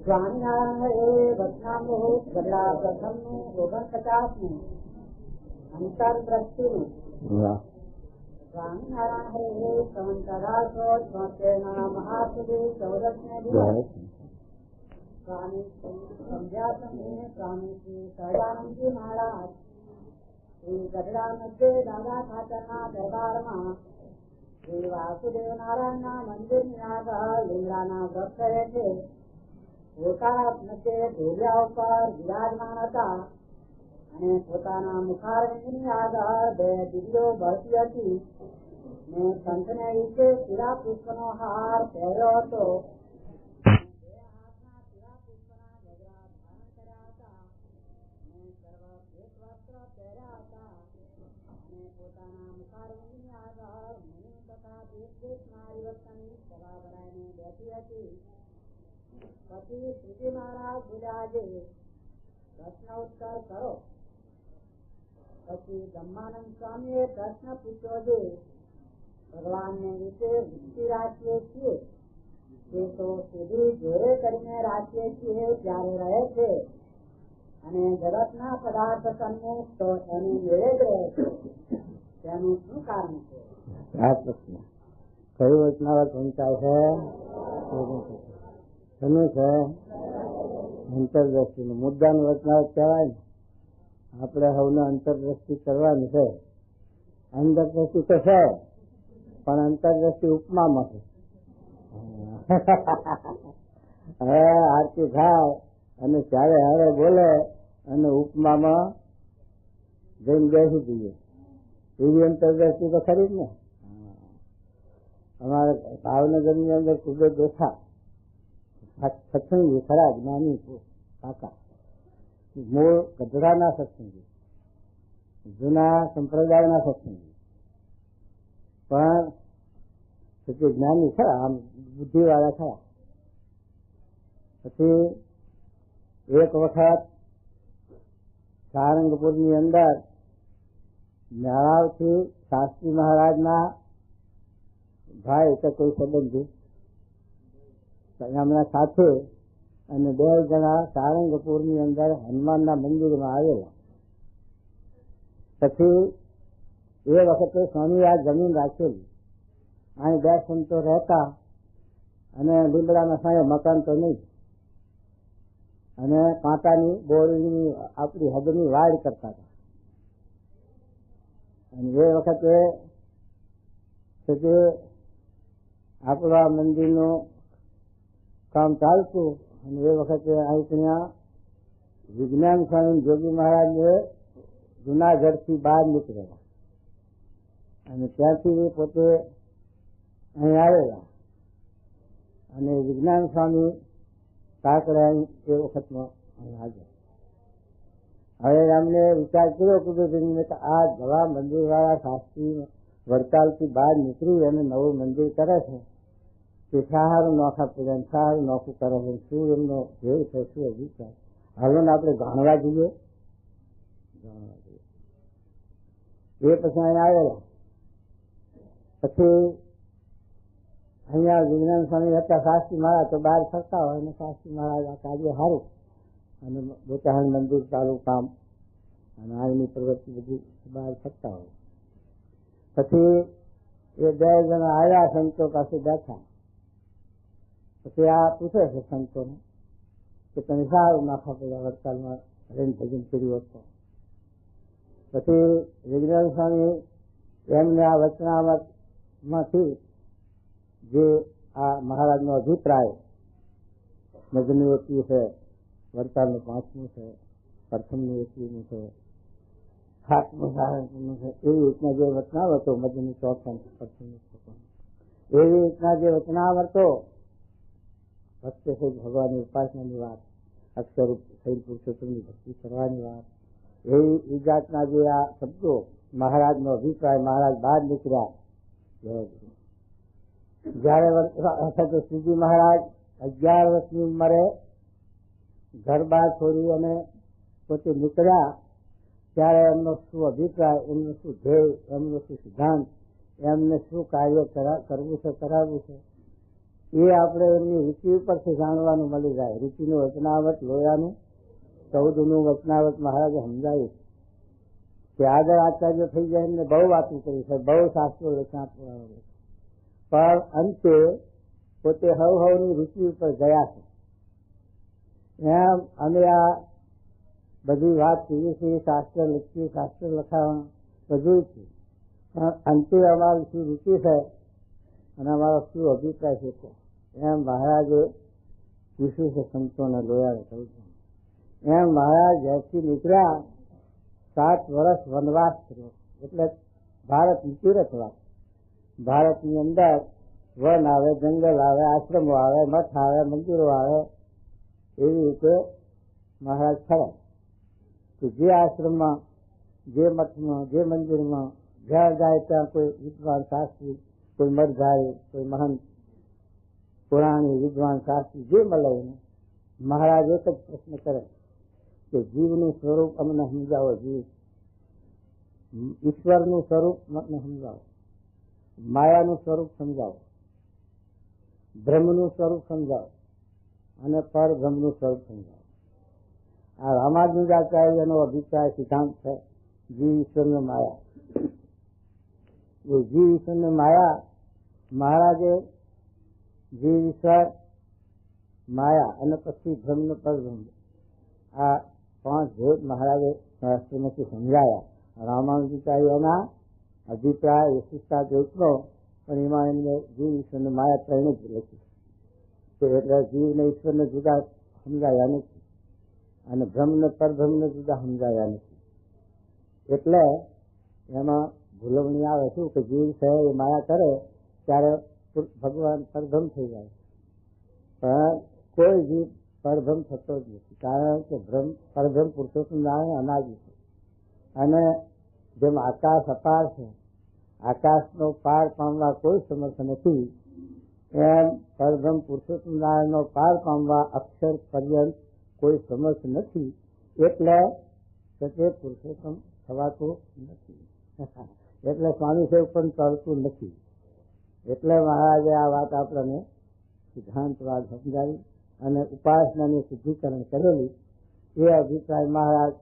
સ્વામિનારાયણ એ વચનામૃત ગઢડા પ્રથમનું 49મું અંતરદ્રષ્ટિનું. સ્વામિનારાયણ હરે સંવત 1876 મહાસુદી 14મે દિવસ સ્વામી સમજ્યા સમયે સ્વામી શ્રી સહજાનંદજી મહારાજ શ્રી ગઢડા મધ્યે દાદા ખાચરના દરબારમાં શ્રી વાસુદેવ નારાયણના મંદિરની આગળ લીમડાના વૃક્ષ હેઠે પોતા મધ્યે ઢોલિયા ઉપર વિરાજમાન હતા અને પોતાના મુખારવિંદની આગળ 2 દીવીઓ બળતી હતી ને કંઠને નીચે પીળા પુષ્પનો હાર પહેર્યો હતો. 2 હાથના પીળા પુષ્પના ગજરા ધારણ કર્યા હતા અને સર્વ શ્વેત વસ્ત્ર પહેર્યા હતા અને પોતાના મુખારવિંદની આગળ મુનિ તથા દેશના હરિભક્તની સભા ભરાઈને બેઠી હતી. પછી શ્રીજી મહારાજ બોલ્યા, આજે પ્રશ્ન ઉત્તર કરો. પછી બ્રહ્માનંદ સ્વામીએ પ્રશ્ન પૂછ્યો છે, ભગવાનને વિશે વૃત્તિ રાખીએ છીએ તે તો સીધી જોડે કરીને રાખીએ છીએ ત્યારે રહે છે અને જગતના પદાર્થ સન્મુખ તો એની મેળે જ રહે છે, તેનું શું કારણ છે? આ પ્રશ્ન કયું વચનાવત વંચાય છે? શેનું છે? અંતરદ્રષ્ટિ. મુદ્દાનું વચનાવત કહેવાય ને. આપણે સૌને અંતરદ્રષ્ટિ કરવાની છે. અંતરદ્રષ્ટિ તો છે પણ અંતરદ્રષ્ટિ ઉપમામાં છે. હવે આરતી થાય અને ત્યારે હવે બોલે અને ઉપમામાં જઈને બેસી દઈએ એવી અંતરદ્રષ્ટિ તો ખરી જ ને. અમારે ભાવનગરની અંદર ખૂબ જ બેઠા સત્સંગી ખરા, જ્ઞાની કાકા, મૂળ ગઢડાના સત્સંગી, જૂના સંપ્રદાયના સત્સંગી, પણ પછી જ્ઞાની ખરા, આમ બુદ્ધિવાળા ખરા. પછી એક વખત સારંગપુરની અંદર મેળાવથી શાસ્ત્રી મહારાજના ભાઈ કે કોઈ સંબંધી એમના સાથે અને 2 જણા સારંગપુરની અંદર હનુમાનના મંદિરમાં આવેલા. પછી એ વખતે સ્વામી આ જમીન રાખેલી, અહીં 2 સંતો રહેતા અને લીમડાના સાંયે મકાન તો નહીં, અને કાંટાની બોરડીની આપણી હદની વાડ કરતા હતા. અને એ વખતે આપણા મંદિરનું કામ ચાલતું અને એ વખતે અહીંયા વિજ્ઞાન સ્વામી જોગી મહારાજને જુનાગઢથી બહાર નીકળેલા અને ત્યાંથી પોતે અહીં આવેલા અને વિજ્ઞાન સ્વામી કાકડે એ વખતમાં અહીં હાજર. હવે અમને વિચાર કર્યો કે આ જવા મંદિર વાળા શાસ્ત્રી વડતાલથી બહાર નીકળી અને નવું મંદિર કરે છે કે સારું નોખા પૂજન સારું નોખું કરે છે, શું એમનો ધ્યેય છે, શું અભિપ્રાય, હાલો ને આપણે જાણવા જઈએ. એ પછી અહીંયા આવેલા. પછી અહીંયા વિજ્ઞાન સ્વામી હતા શાસ્ત્રી મહારાજ તો બહાર ફરતા હોય અને શાસ્ત્રી મહારાજ આ કાર્ય સારું અને બોટાહણ મંદિર ચાલુ કામ અને આની પ્રવૃત્તિ બધી બહાર ફરતા હોય. પછી એ 2 જણા આવ્યા સંતો પાસે બેઠા. પછી આ પૂછે છે સંતોને કે તમે સારું નાખા પેલા વડતાલમાં રહીને ભજન કર્યું હતું. પછી વિજ્ઞાન સ્વામી એમને આ વચનામતમાંથી જે આ મહારાજનો અભિપ્રાય મધનું 21 છે, વડતાલનું 5મું છે, પ્રથમનું 21મું છે, 7મું સારંગપુરનું છે, એવી રીતના જે વચનાવતો મધનું 4 પ્રથમનું 6 એવી રીતના જે વચનાવતો ભક્તિ છે, ભગવાનની ઉપાસનાની વાત, અક્ષર થઈ પુરુષોત્તમની ભક્તિ કરવાની વાત, એવી જાતના જે આ શબ્દો મહારાજનો અભિપ્રાય મહારાજ બહાર નીકળ્યા. જયારે શ્રીજી મહારાજ 11 વર્ષની ઉંમરે ઘર બહાર છોડી અને પોતે નીકળ્યા ત્યારે એમનો શું અભિપ્રાય, એમનું શું ધ્યેય, એમનો શું સિદ્ધાંત, એમને શું કાર્ય કરવું છે, કરાવવું છે, એ આપણે એમની રુચિ ઉપરથી જાણવાનું મળી જાય. રુચિનું વચનાવટ લોયાનું 14નું વચનાવટ મહારાજે સમજાવ્યું કે આગળ આચાર્ય થઈ જાય એમને બહુ વાતો કરી છે, બહુ શાસ્ત્રો લખ્યા, પણ અંતે પોતે હવની રુચિ ઉપર ગયા છે. એમ અમે આ બધી વાત કરીએ છીએ, શાસ્ત્ર લખીએ, શાસ્ત્ર લખાવા બધું છે, પણ અંતે અમારી શું રુચિ છે અને અમારો શું અભિપ્રાય છે એમ મહારાજે પૂછ્યું છે સંતોને લોયાએ કહ્યું. એમ મહારાજ જ્યાંથી નીકળ્યા 7 વર્ષ વનવાસ કર્યો, એટલે ભારતની તીર્થવાસ. ભારતની અંદર વન આવે, જંગલ આવે, આશ્રમો આવે, મઠ આવે, મંદિરો આવે, એવી રીતે મહારાજ ફરે કે જે આશ્રમમાં, જે મઠમાં, જે મંદિરમાં જ્યાં જાય ત્યાં કોઈ વિદ્વાન શાસ્ત્રી, કોઈ મઠધારી, કોઈ મહંત, પુરાણી વિદ્વાન શાસ્ત્રી જે મળે એને મહારાજ એક જ પ્રશ્ન કરે કે જીવનું સ્વરૂપ અમને સમજાવો, જીવ ઈશ્વરનું સ્વરૂપ મને સમજાવો, માયાનું સ્વરૂપ સમજાવો, બ્રહ્મનું સ્વરૂપ સમજાવો અને પરબ્રહ્મનું સ્વરૂપ સમજાવો. આ રામાનુજાચાર્યનો અભિપ્રાય સિદ્ધાંત છે જીવ ઈશ્વરની માયા. એ જીવ ઈશ્વરની માયા મહારાજે જીવ ઈશ્વર, માયા અને પછી બ્રહ્મ પરબ્રહ્મ, આ 5 ભેદ મહારાજે શાસ્ત્રમાંથી સમજાયા. રામાનુજાચાર્યના અભિપ્રાય વિશિષ્ટતા એકનો, પણ એમાં એમને જીવ ઈશ્વરની માયા 3 જ લખી છે. એટલે જીવને ઈશ્વરને જુદા સમજાયા નથી અને બ્રહ્મને પરબ્રહ્મને જુદા સમજાયા નથી. એટલે એમાં ભૂલવણી આવે શું કે જીવ છે એ માયા કરે ત્યારે ભગવાન પરબ્રહ્મ થઈ જાય, પણ કોઈ જીવ પરબ્રહ્મ થતો જ નથી, કારણ કે પરબ્રહ્મ પુરુષોત્તમ નારાયણ અનાદિ છે. અને જેમ આકાશ અપાર છે, આકાશનો પાર પામવા કોઈ સમર્થ નથી, એમ પરબ્રહ્મ પુરુષોત્તમ નારાયણનો પાર પામવા અક્ષર પર્યંત કોઈ સમર્થ નથી. એટલે તે પુરુષોત્તમ થવાતું નથી, એટલે સ્વામી સેવ પણ કરતું નથી. એટલે મહારાજે આ વાત આપણને સિદ્ધાંતવાદ સમજાવી અને ઉપાસનાનું શુદ્ધિકરણ કરેલું. એ અભિપ્રાય મહારાજ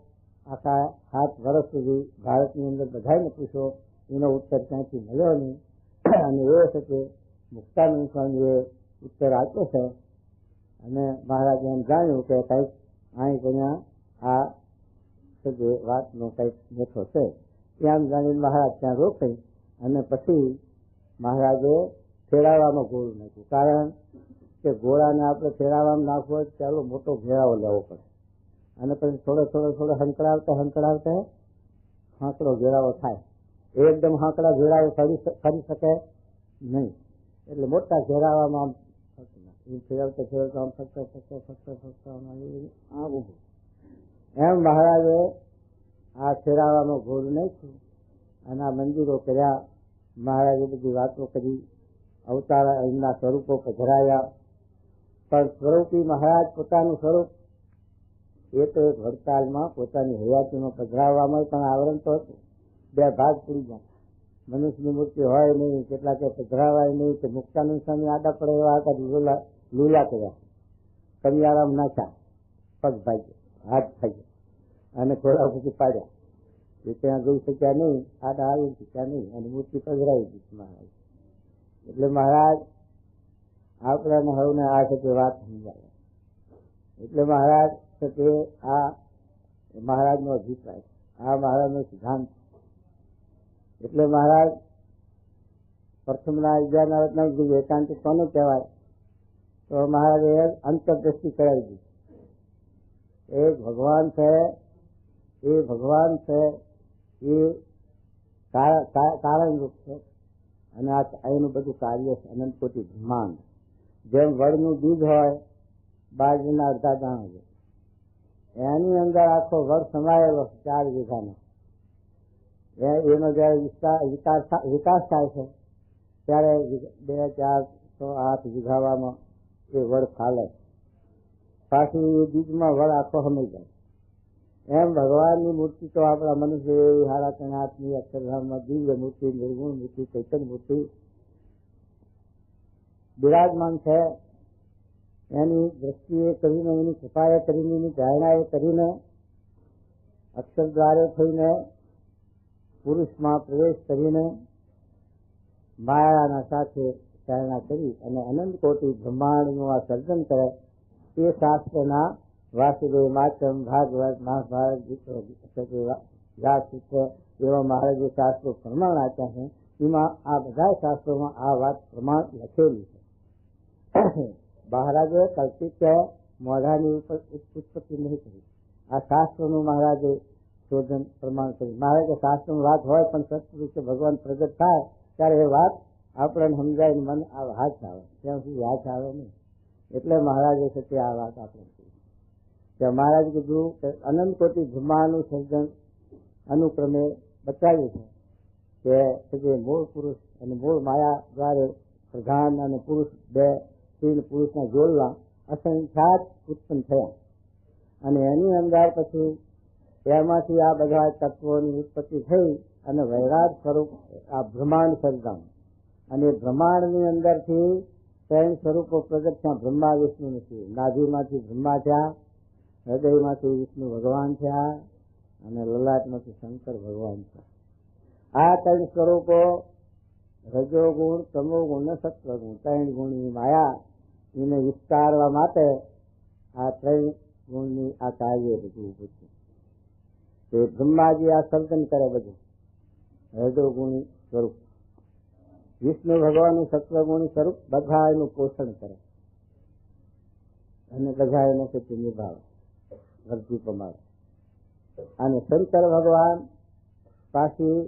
આખા 7 વર્ષ સુધી ભારતની અંદર બધાને પૂછ્યો, એનો ઉત્તર ક્યાંથી મળ્યો નહીં. અને એ છે કે મુક્તાનંદ સ્વામીએ ઉત્તર આપ્યો છે અને મહારાજે એમ જાણ્યું કે કંઈક અહીં ત્યાં આ વાતનો કંઈક મેઠો છે. એમ જાણીને મહારાજ ત્યાં રોકાઈ અને પછી મહારાજે ફેરવવામાં ગોળ નાખ્યું. કારણ કે ગોળાને આપણે ફેરવવામાં નાખવો હોય ચાલો મોટો ઘેરાવો લેવો પડે અને પછી થોડો હંકડાવતા હાંકડો ઘેરાવો થાય. એકદમ હાંકડા ઘેરાવો ફરી શકે નહીં, એટલે મોટા ઘેરાવામાં ફેરવતા આમ ફરતા આમ ઉભું. એમ મહારાજે આ ફેરવવામાં ગોળ નાખ્યું અને આ મંદિરો કર્યા. મહારાજે બધી વાતો કરી, અવતાર એમના સ્વરૂપો પધરાયા. પણ સ્વરૂપી મહારાજ પોતાનું સ્વરૂપ એ તો એક વડતાલમાં પોતાની હયાતીમાં પધરાવવામાં પણ આવરણ તો હતું. 2 ભાગ પડી ગયા. મનુષ્યની મૂર્તિ હોય નહીં, કેટલાક પધરાવાય નહીં, કે મુક્તાનંદ સ્વામી આડા પડે એવા હતા, લીલા કર્યા, કરિયારામ નાખ્યા, પગ ભાગ્યા, હાથ ભાગ્યા અને થોડા પછી પાડ્યા. એ ત્યાં જઈ શક્યા નહીં, આડા આવી શક્યા નહીં અને મૂર્તિ પધરાવી દીધી મહારાજ. એટલે મહારાજ આપણાને હવને આ છે વાત સમજાવે. એટલે મહારાજ છે તે આ મહારાજનો અભિપ્રાય, આ મહારાજનો સિદ્ધાંત. એટલે મહારાજ પ્રથમના 11ના રત્ન એકાંતિક કોને કહેવાય? તો મહારાજે અંતરદ્રષ્ટિ કરાવી દીધી. એક ભગવાન છે, એ ભગવાન છે, એ કારણ રૂપ છે અને આ એનું બધું કાર્ય છે અનંત કોટી બ્રહ્માંડ. જેમ વડનું બીજ હોય, બાજરીના અડધા દાણા છે, એની અંદર આખો વડ સમાયેલો 4 વીઘાનો. એનો જયારે વિકાસ થાય છે ત્યારે 2, 4, 6, 8 વીઘાવામાં એ વડ ફાલે, પાછું એ બીજમાં વડ આખો હમાઈ જાય. એમ ભગવાનની મૂર્તિ તો આપણા મનુષ્ય એવી 3.5 હાથની અક્ષરધામમાં દિવ્ય મૂર્તિ, નિર્ગુણ મૂર્તિ, ચૈતન્ય મૂર્તિ બિરાજમાન છે એની દ્રષ્ટિએ કરીને, એની કૃપાએ કરીને, એની પ્રેરણાએ કરીને અક્ષર દ્વારે થઈને પુરુષમાં પ્રવેશ કરીને માયાના સાથે ચારણા કરી અને અનંત કોટી બ્રહ્માંડનું આ સર્જન કરે એ શાસ્ત્રના વાસુદેવ માતમ, ભાગવત, મહાભારત, સૂત્ર એવા મહારાજ જે શાસ્ત્રો પ્રમાણ આપ્યા છે એમાં આ બધા શાસ્ત્રોમાં આ વાત પ્રમાણ લખેલી છે. મહારાજે કલ્પિત મોઢાની ઉત્પત્તિ નહીં કરી, આ શાસ્ત્રોનું મહારાજે શોધન પ્રમાણ કર્યું. મહારાજે શાસ્ત્રની વાત હોય પણ સત્પુરુષ ભગવાન પ્રગટ થાય ત્યારે એ વાત આપણને સમજાય મન હાથ આવે, ત્યાં સુધી હાથ આવે નહીં. એટલે મહારાજે છે આ વાત આપણે કે મહારાજ કીધું કે અનંત કોટી બ્રહ્માંડનું સર્જન અનુક્રમે બતાવ્યું છે કે મૂળ પુરુષ અને મૂળ માયા દ્વારે પ્રધાન અને પુરુષ બે સ્ત્રી પુરુષના જોડવા અસંખ્યાત ઉત્પન્ન થયા અને એની અંદર પછી એમાંથી આ બધા તત્વોની ઉત્પત્તિ થઈ અને વૈરાટ સ્વરૂપ આ બ્રહ્માંડ સર્જાયું અને બ્રહ્માંડની અંદરથી ત્રણ સ્વરૂપો પ્રગટ થયા. બ્રહ્મા, વિષ્ણુ નથી. નાભીમાંથી બ્રહ્મા થયા, હૃદયમાંથી વિષ્ણુ ભગવાન થયા અને લલાટમાંથી શંકર ભગવાન થયા. આ ત્રણ સ્વરૂપો રજોગુણ, તમોગુણ ને સત્વગુણ ત્રણ ગુણની માયા એને વિસ્તારવા માટે આ ત્રણ ગુણની આ કાર્ય બધું પૂછ્યું. તે બ્રહ્માજી આ સર્જન કરે બધું રજોગુણી સ્વરૂપ, વિષ્ણુ ભગવાનનું સત્વગુણી સ્વરૂપ બધા એનું પોષણ કરે અને બધા એને પછી નિભાવે, વર્તી પ્રમાણે. અને શંકર ભગવાન પાછી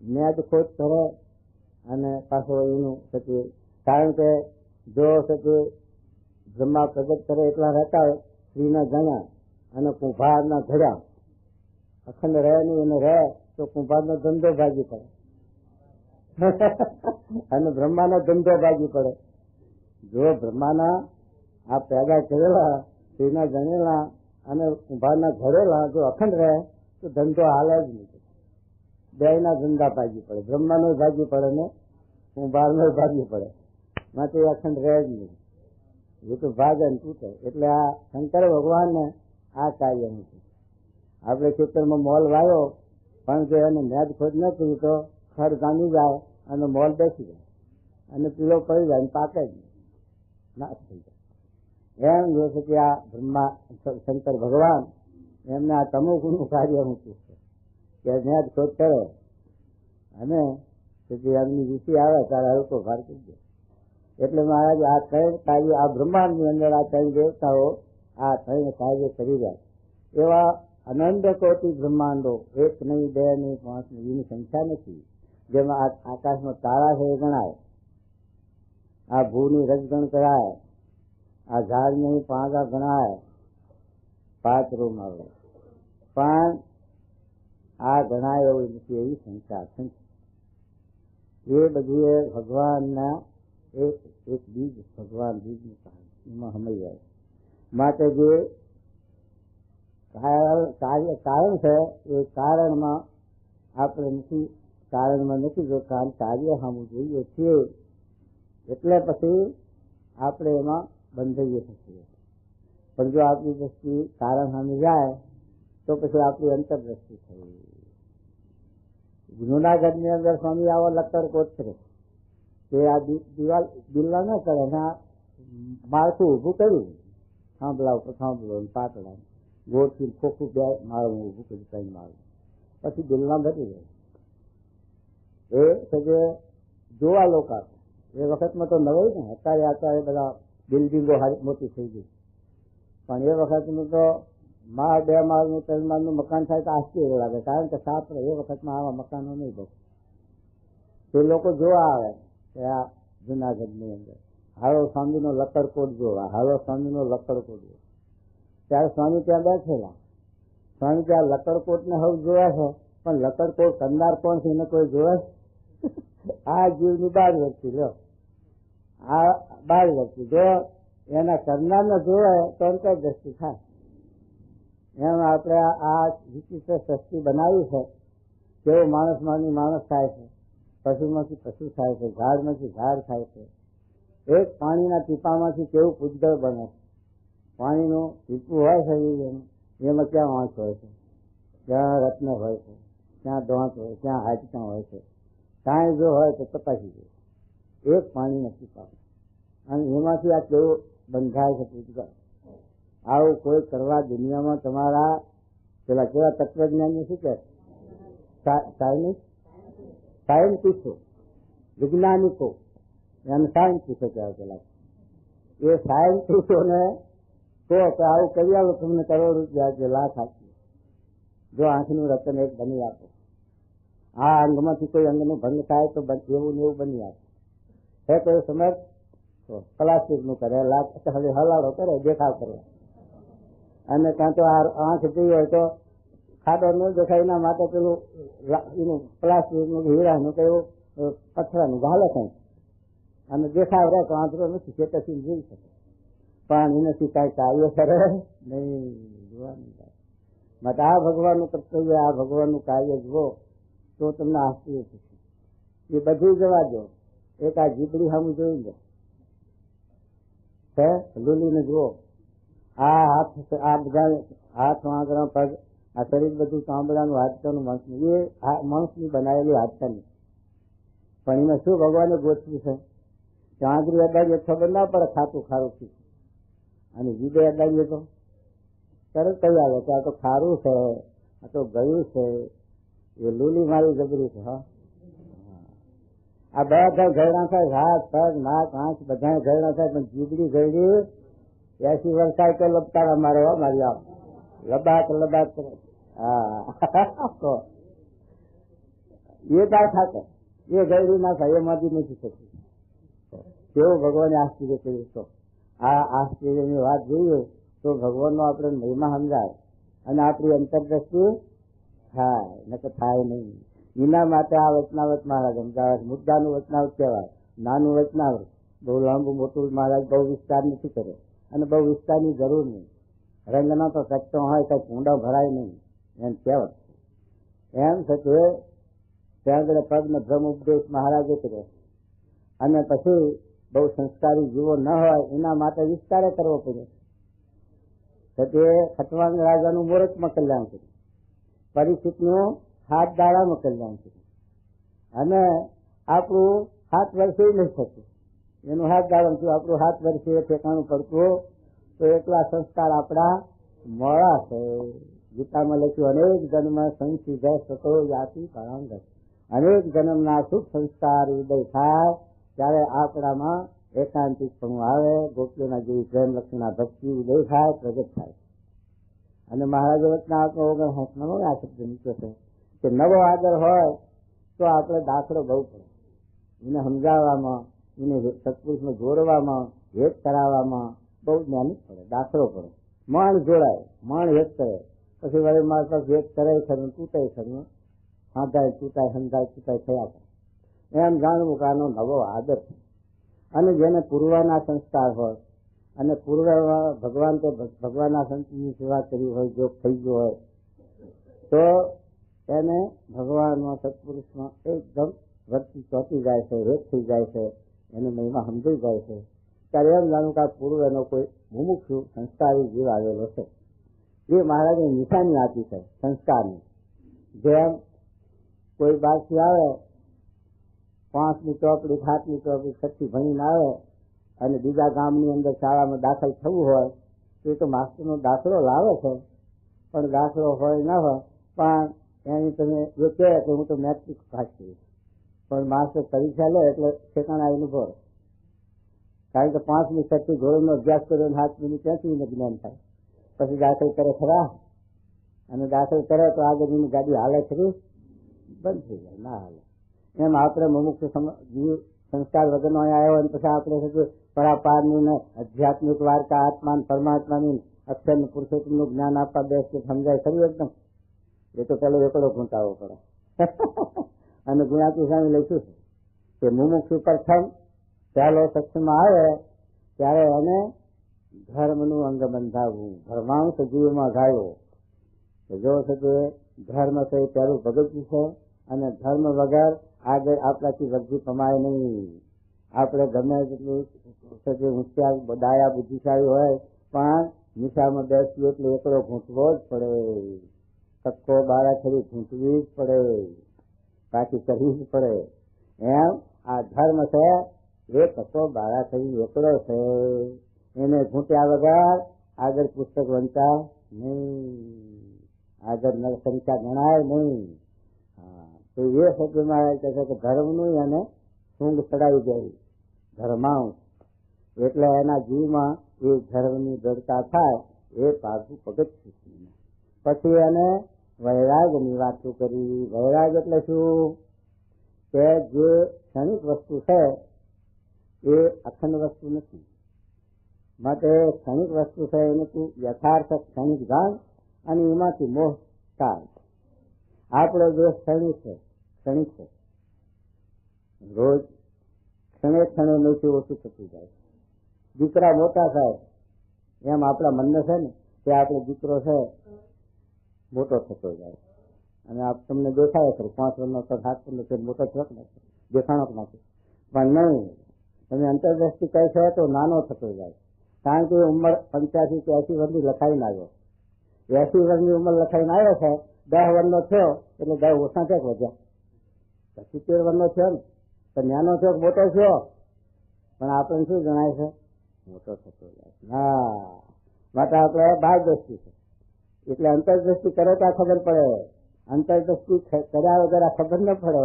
ન્યાજ ખોજ કરે અને પાછો એનું પછી, કારણ કે જો પછી બ્રહ્મા પ્રગટ કરે એટલા રહેતા સ્ત્રીના ગણ્યા અને કુંભારના ઘડ્યા અખંડ રહે નહીં અને રહે તો કુંભારનો ધંધો ભાગી પડે અને બ્રહ્માનો ધંધો ભાગી પડે. જો બ્રહ્માના આ પેદા કરેલા સ્ત્રીના ગણેલા અને કુંભારના ઘડેલા જો અખંડ રહે તો ધંધો હાલે જ નહીં. બે ના ધંધા ભાગી પડે, બ્રહ્માનો ભાગી પડે ને કુંભારનો ભાગી પડે, માટે અખંડ રહે જ નહીં. એ તો ભાગે ને તૂટે. એટલે આ શંકર ભગવાનને આ કાર્ય નથી. આપણે ખેતરમાં મોલ વાવ્યો પણ જો એને મેદ ખોજ ન કરી તો ખર જામી જાય અને મોલ બેસી જાય અને પીળો પડી જાય પાકે જ નાશ થઈ જાય. એમ જો છે કે આ બ્રહ્મા શંકર ભગવાન એમને આ તમોગુણનું કાર્ય મૂક્યું છે કે મેદ ખોજ કરે અને પછી એમની ઋષિ આવે ત્યારે હલકો ભાર કરી દે. એટલે મહારાજ આ ત્રણ કાર્ય આ બ્રહ્માંડની અંદર આ ત્રણ દેવતાઓ આ ત્રણ કાર્ય કરી રહ્યા એવા અનંત કોટી બ્રહ્માંડો, એક નહીં, બે નહીં, પાંચ નહીં, એની સંખ્યા નથી. જેમાં આકાશમાં તારા છે એ ગણાય, આ ભૂની રજગણ કરાય, આ ઝાડ નહીં પાંદા ગણાય, 5 રૂમ આવે પણ આ ગણાય એવું નથી. એવી સંખ્યા એ બધી ભગવાનના એક બીજ, ભગવાન બીજનું એમાં સમય જાય. માટે જે કારણ છે એ કારણમાં આપણે નથી, કારણમાં નથી જોતા, કાર્ય સામું જોઈએ છીએ એટલે પછી આપણે એમાં બંધાઈએ શકીએ. પણ જો આપણી દ્રષ્ટિ કારણ સામે જાય તો પછી આપણી અંતરદ્રષ્ટિ થઈ. જુનાગઢની અંદર સ્વામી આવો લક્કર કોતરે કે આ દિવાલ બિલ્લા ન કરે ને આ માળખું ઊભું કર્યું, થાંભલા ઉપર થાંભલો પાતળા ગોળથી ખોખું બે માળું ઊભું કર્યું, કઈ માળું પછી બિલના બચી જાય. એ સજે જોવા લોકો એ વખતમાં તો નવાઈ ને, અત્યારે બધા બિલ્ડિંગો મોટી થઈ ગઈ પણ એ વખતનું તો માળ, 2 માળનું, 3 માળનું મકાન થાય તો આશ્ચર્ય લાગે. કારણ કે શાસ્ત્ર એ વખતમાં આવા મકાનો નહીં બહુ. તે લોકો જોવા આવે કે આ જુનાગઢની અંદર હાલો સ્વામીનો લક્કડકોટ જોવા, હાલો સ્વામીનો લક્કડકોટ જોવા. ત્યારે સ્વામી ત્યાં બેઠેલા, સ્વામી ત્યાં લક્કડકોટને હવે જોયા છે પણ લક્કડકોટ કરનાર કોણ છે એને કોઈ જોવે? આ જીવની 12 વ્યક્તિ લો, આ 12 વ્યક્તિ જો એના કરનારને જોવે તો અંતરદ્રષ્ટિ થાય. એમ આપણે આ વિચિત્ર સૃષ્ટિ બનાવી છે. કેવો માણસમાંથી માણસ થાય છે, પશુમાંથી પશુ થાય છે, ઝાડમાંથી ઝાડ થાય છે, એક પાણીના ટીપામાંથી કેવું પૂતગળ બને. પાણીનું ટીપું હોય છે એમાં ક્યાં વાંસ હોય છે, ક્યાં રત્ન હોય છે, ક્યાં દોંત હોય, ક્યાં હાડકાં હોય છે, કાંઈ જો હોય તો તપાસી જોઈએ. એક પાણીના ટીપા અને એમાંથી આ કેવું બંધાય છે પૂતગળ. આવું કોઈ કરવા દુનિયામાં તમારા પેલા કેવા તત્વજ્ઞાની શું કે સાયન્ટિસ્ટો, વૈજ્ઞાનિકો અને સાયન્ટિસ્ટો કહેવાય પેલા. એ સાયન્ટિસ્ટોને કહો કે આવું કરી આવો તમને કરોડ રૂપિયા કે લાખ આપીએ જો આંખનું રતન એક બની આપો. આ અંગમાંથી કોઈ અંગનો ભંગ થાય તો એવું ને એવું બની આપે. હે તો એ સમજ પ્લાસ્ટિકનું કરે, લાખ હવે હલાડો કરે, દેખાવ કરે. અને કાં તો આંખ જોઈ હોય તો ખાડો ન દેખાય એના માટે પેલું એનું પ્લાસ્ટિકનું હીરાનું કે એવું પથરાનું ઘાલે કંઈ અને દેખાવ રહે તો આંધળો નથી ચેતસી જોઈ શકે, પણ એનાથી કાંઈ કાર્ય કરે નહીં. જોવાનું માટે આ ભગવાનનું કર્તવ્ય, આ ભગવાનનું કાર્ય જુઓ તો તમને આશ્ચર્ય થશે. એ બધું જવા દો, એક આ જીબડી સામું જોઈ લો છે, લીલીને જુઓ. આ હાથ, આ બધા હાથ, આંગળા, પગ, આ શરીર બધું ચામડાનું, હાડકાનું, માંસનું, એ માંસની બનાવેલી હાડકાની. પણ એમાં શું ભગવાને ગોઠવ્યું છે કે આંગળી અડાડીએ ખબર ના પડે ખાતું ખારું છે, અને જીભે અડાડીએ તો તરત કહી આવે કે આ તો ખારું છે, આ તો ગયું છે, એ લૂલી મારી જબરી છે. હા, આ બધા ઘરડા થાય, હાથ, પગ, નાક, આંખ બધા ઘરડા થાય, પણ જીબડી ઘડી 80 વર્ષ થાય તો લપટારા મારે મારી આમ લબાક લબાક કરે. હા, એ તાર ખાતે એ ગયડી ના થાય એમાંથી નથી થતું. કેવું ભગવાને આશ્ચર્ય કર્યું. તો આ આશ્ચર્યની વાત જોઈએ તો ભગવાનનો આપણે મહિમા સમજાય અને આપણી અંતરદ્રષ્ટિ થાય, નકર થાય નહીં. એના માટે આ વચનાવત મહારાજ સમજાવે. મુદ્દાનું વચનાવત કહેવાય, નાનું વચનાવત. બહુ લાંબુ મોટું મહારાજ બહુ વિસ્તાર નથી કરે અને બહુ વિસ્તારની જરૂર નહીં. રંગનો તો સચ્ચો હોય કઈ કુંડા ભરાય નહીં એમ કહેવત. એમ છે કે ત્યાં આગળ પગને બ્રહ્મ ઉપદેશ મહારાજે કર્યો અને પછી બહુ સંસ્કારી જીવો ન હોય એના માટે વિસ્તારે કરવો પડે. તે ખટવાંગ રાજાનું મુહૂર્તમાં કલ્યાણ કર્યું, પરીક્ષિતનું 7 દાડામાં કલ્યાણ કર્યું, અને આપણું 7 વર્ષે નહીં થતું, એનું 7 દાડા થયું, આપણું 7 વર્ષે ઠેકાણું પડતું. તો એટલા સંસ્કાર આપણા મોડા છે. ગીતામાં લખ્યું, અનેક જન્મ સંસિદ્ધ સતો જાતિ પરાંગત. અનેક જન્મના શુભ સંસ્કાર ઉદય થાય ત્યારે આપણામાં એકાંતિકપણું આવે, ગોપીઓના જેવી પ્રેમ લક્ષણા ભક્તિ ઉદય થાય, પ્રગટ થાય. અને મહારાજે વચના 59 આ શબ્દ નીકળે છે કે નવો આદર હોય તો આપણે દાખલો બહુ પડે, એને સમજાવવામાં, એને સત્પુરુષને જોડવામાં, હેત કરાવવામાં બહુ જ્ઞાનિક પડે, દાખલો પડે. માણ જોડાય, માણ હેત કરે, પછી વળી માર પાસે હેત કરે ખરું, તૂટાય ખરું, સાંધાય તૂટાય, સમજાય તૂટાય થયા કરે. એમ જાણવું કે આનો નવો આદર છે. અને જેને પૂર્વના સંસ્કાર હોય અને પૂર્વ ભગવાન કે ભગવાનના સંતની સેવા કરી હોય, જો થઈ ગયો હોય તો એને ભગવાનમાં, સત્પુરુષમાં એકદમ વૃત્તિ ચોંટી જાય છે, હેત થઈ જાય છે, એની મહિમા સમજાઈ જાય છે. ત્યારે એમ જાણવું કે આ પૂર્વનો કોઈ મુમુક્ષુ સંસ્કારી જીવ આવેલો છે. એ મહારાજે નિશાની આપી છે સંસ્કારની. જેમ કોઈ બહારથી આવે, 5ની ચોપડી, 7ની ચોપડી, 6થી ભણીને આવે અને બીજા ગામની અંદર શાળામાં દાખલ થવું હોય તો એ તો માસ્ટરનો દાખલો લાવે છે, પણ દાખલો હોય ન હોય પણ એની તમે એ કહે કે હું તો મેટ્રિક પાસ કરીશ, પણ માસ્ટર પરીક્ષા લે એટલે ઠેકાણા આવીને ઉભો રહે. કારણ કે 5મી 6થી ધોરણનો અભ્યાસ કર્યો, 7મીની 8મીનું જ્ઞાન થાય, પછી દાખલ કરે ખરા, અને દાખલ કરે તો આગળની ગાડી હાલે ખરી, બંધ થઈ જાય, ના હાલે. એમ આપણે મુમુક્ષુ જીવ સંસ્કાર વગરનો આવ્યો અને પછી આપણે પરાપારની ને આધ્યાત્મિક વાર્તા, આત્મા પરમાત્માની અક્ષર પુરુષોત્તમનું જ્ઞાન આપવા બેસશે, સમજાય ખરી એકદમ? એ તો પેલો એકડો ઘૂંટાવો પડે. અને ગુણાતી સામે લખ્યું છે કે મુમુક્ષુ પ્રથમ પહેલો સત્સંગમાં આવે ત્યારે એને ધર્મનું અંગ બંધાવવું, ધર્માંશ જીવમાં ગાયો. જો છે કે ધર્મ છે એ પહેલું પગથિયું છે, અને ધર્મ વગર આગળ આપણાથી વૃદ્ધિ પમાય નહીં. આપણે ગમે તેટલું હોશિયાર ડાયા બુદ્ધિશાળી હોય પણ નિશામાં બેસીએ એટલે એકડો ઘૂંટવો જ પડે, કક્કો બારાખડી ઘૂંટવી જ પડે, પાછી કરવી જ પડે. એમ આ ધર્મ છે એ કક્કો બારાખડી એકડો છે, એને ઘૂંટ્યા વગર આગળ પુસ્તક વંચાય નહીં, આગળ સંખ્યા ગણાય નહીં. તો એ શબ્દમાં કહે છે કે ધર્મનું એને સૂંઘ ચડાવી જાય, ધર્માંશ. એટલે એના જીવમાં એ ધર્મની દૃઢતા થાય એ પાછું પગથિયું. પછી એને વૈરાગની વાતો કરી. વૈરાગ એટલે શું કે જે ક્ષણિક વસ્તુ છે એ અખંડ વસ્તુ નથી, માટે ક્ષણિક વસ્તુ છે એને તું યથાર્થ ક્ષણિક જાણ અને એમાંથી મોહ ટાળ. આપણો દેશ ક્ષણિક છે, ક્ષણિક છે, રોજ ક્ષણે ક્ષણે નથી ઓછું થતું જાય. દીકરા મોટા થાય એમ આપણા મનને છે ને કે આપણો દીકરો છે મોટો થતો જાય, અને આપ તમને દેખાય ખરું 5 વર્ષનો તો 7 વર્ષનો મોટો થયો નથી, દેખાણો નથી. પણ નહીં, તમે અંતરદ્રષ્ટિ કહે છે તો નાનો થતો જાય, કારણ કે ઉંમર 85 કે 80 વર્ષની લખાઈને આવ્યો. 80 વર્ષની ઉંમર લખાઈને આવ્યો છે, 10 વર્ષનો થયો એટલે 10 ઓછા ક્યાંક વધ્યા, 70 વર્ષનો થયો ને તો નાનો થયો મોટો થયો, પણ આપણને શું જણાય છે મોટો થતો જાય. હા, માટે આપણે બાર દ્રષ્ટિ છે એટલે અંતરદ્રષ્ટિ કરે તો ખબર પડે, અંતરદ્રષ્ટિ કર્યા વગર આ ખબર ન પડે.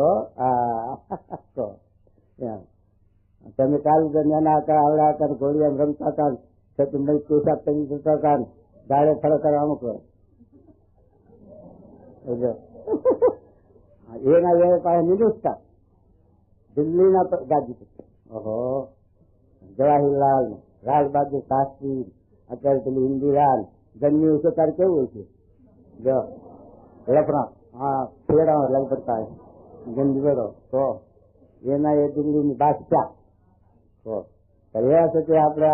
તમે કાલ નાના હતા, આવડા હતા, ઘોડિયા રમતા હતા, પેશાબ કરી જતા હતા, ગાળે ખડો કરવાનું કરો એના એ પાસે નિરુષ્ટા દિલ્હીના ગાંધી, ઓહો જવાહરલાલ, રાજબહાદુર શાસ્ત્રી, અત્યારે પેલી ઇન્દિરા જન્મ્યું છે ત્યારે કેવું હોય છે જો લફડા, હા ફેરા લગભગ ગંદવેડો તો એના એ દિલ્હીની બાદશાહ તો કર્યા છે કે આપણે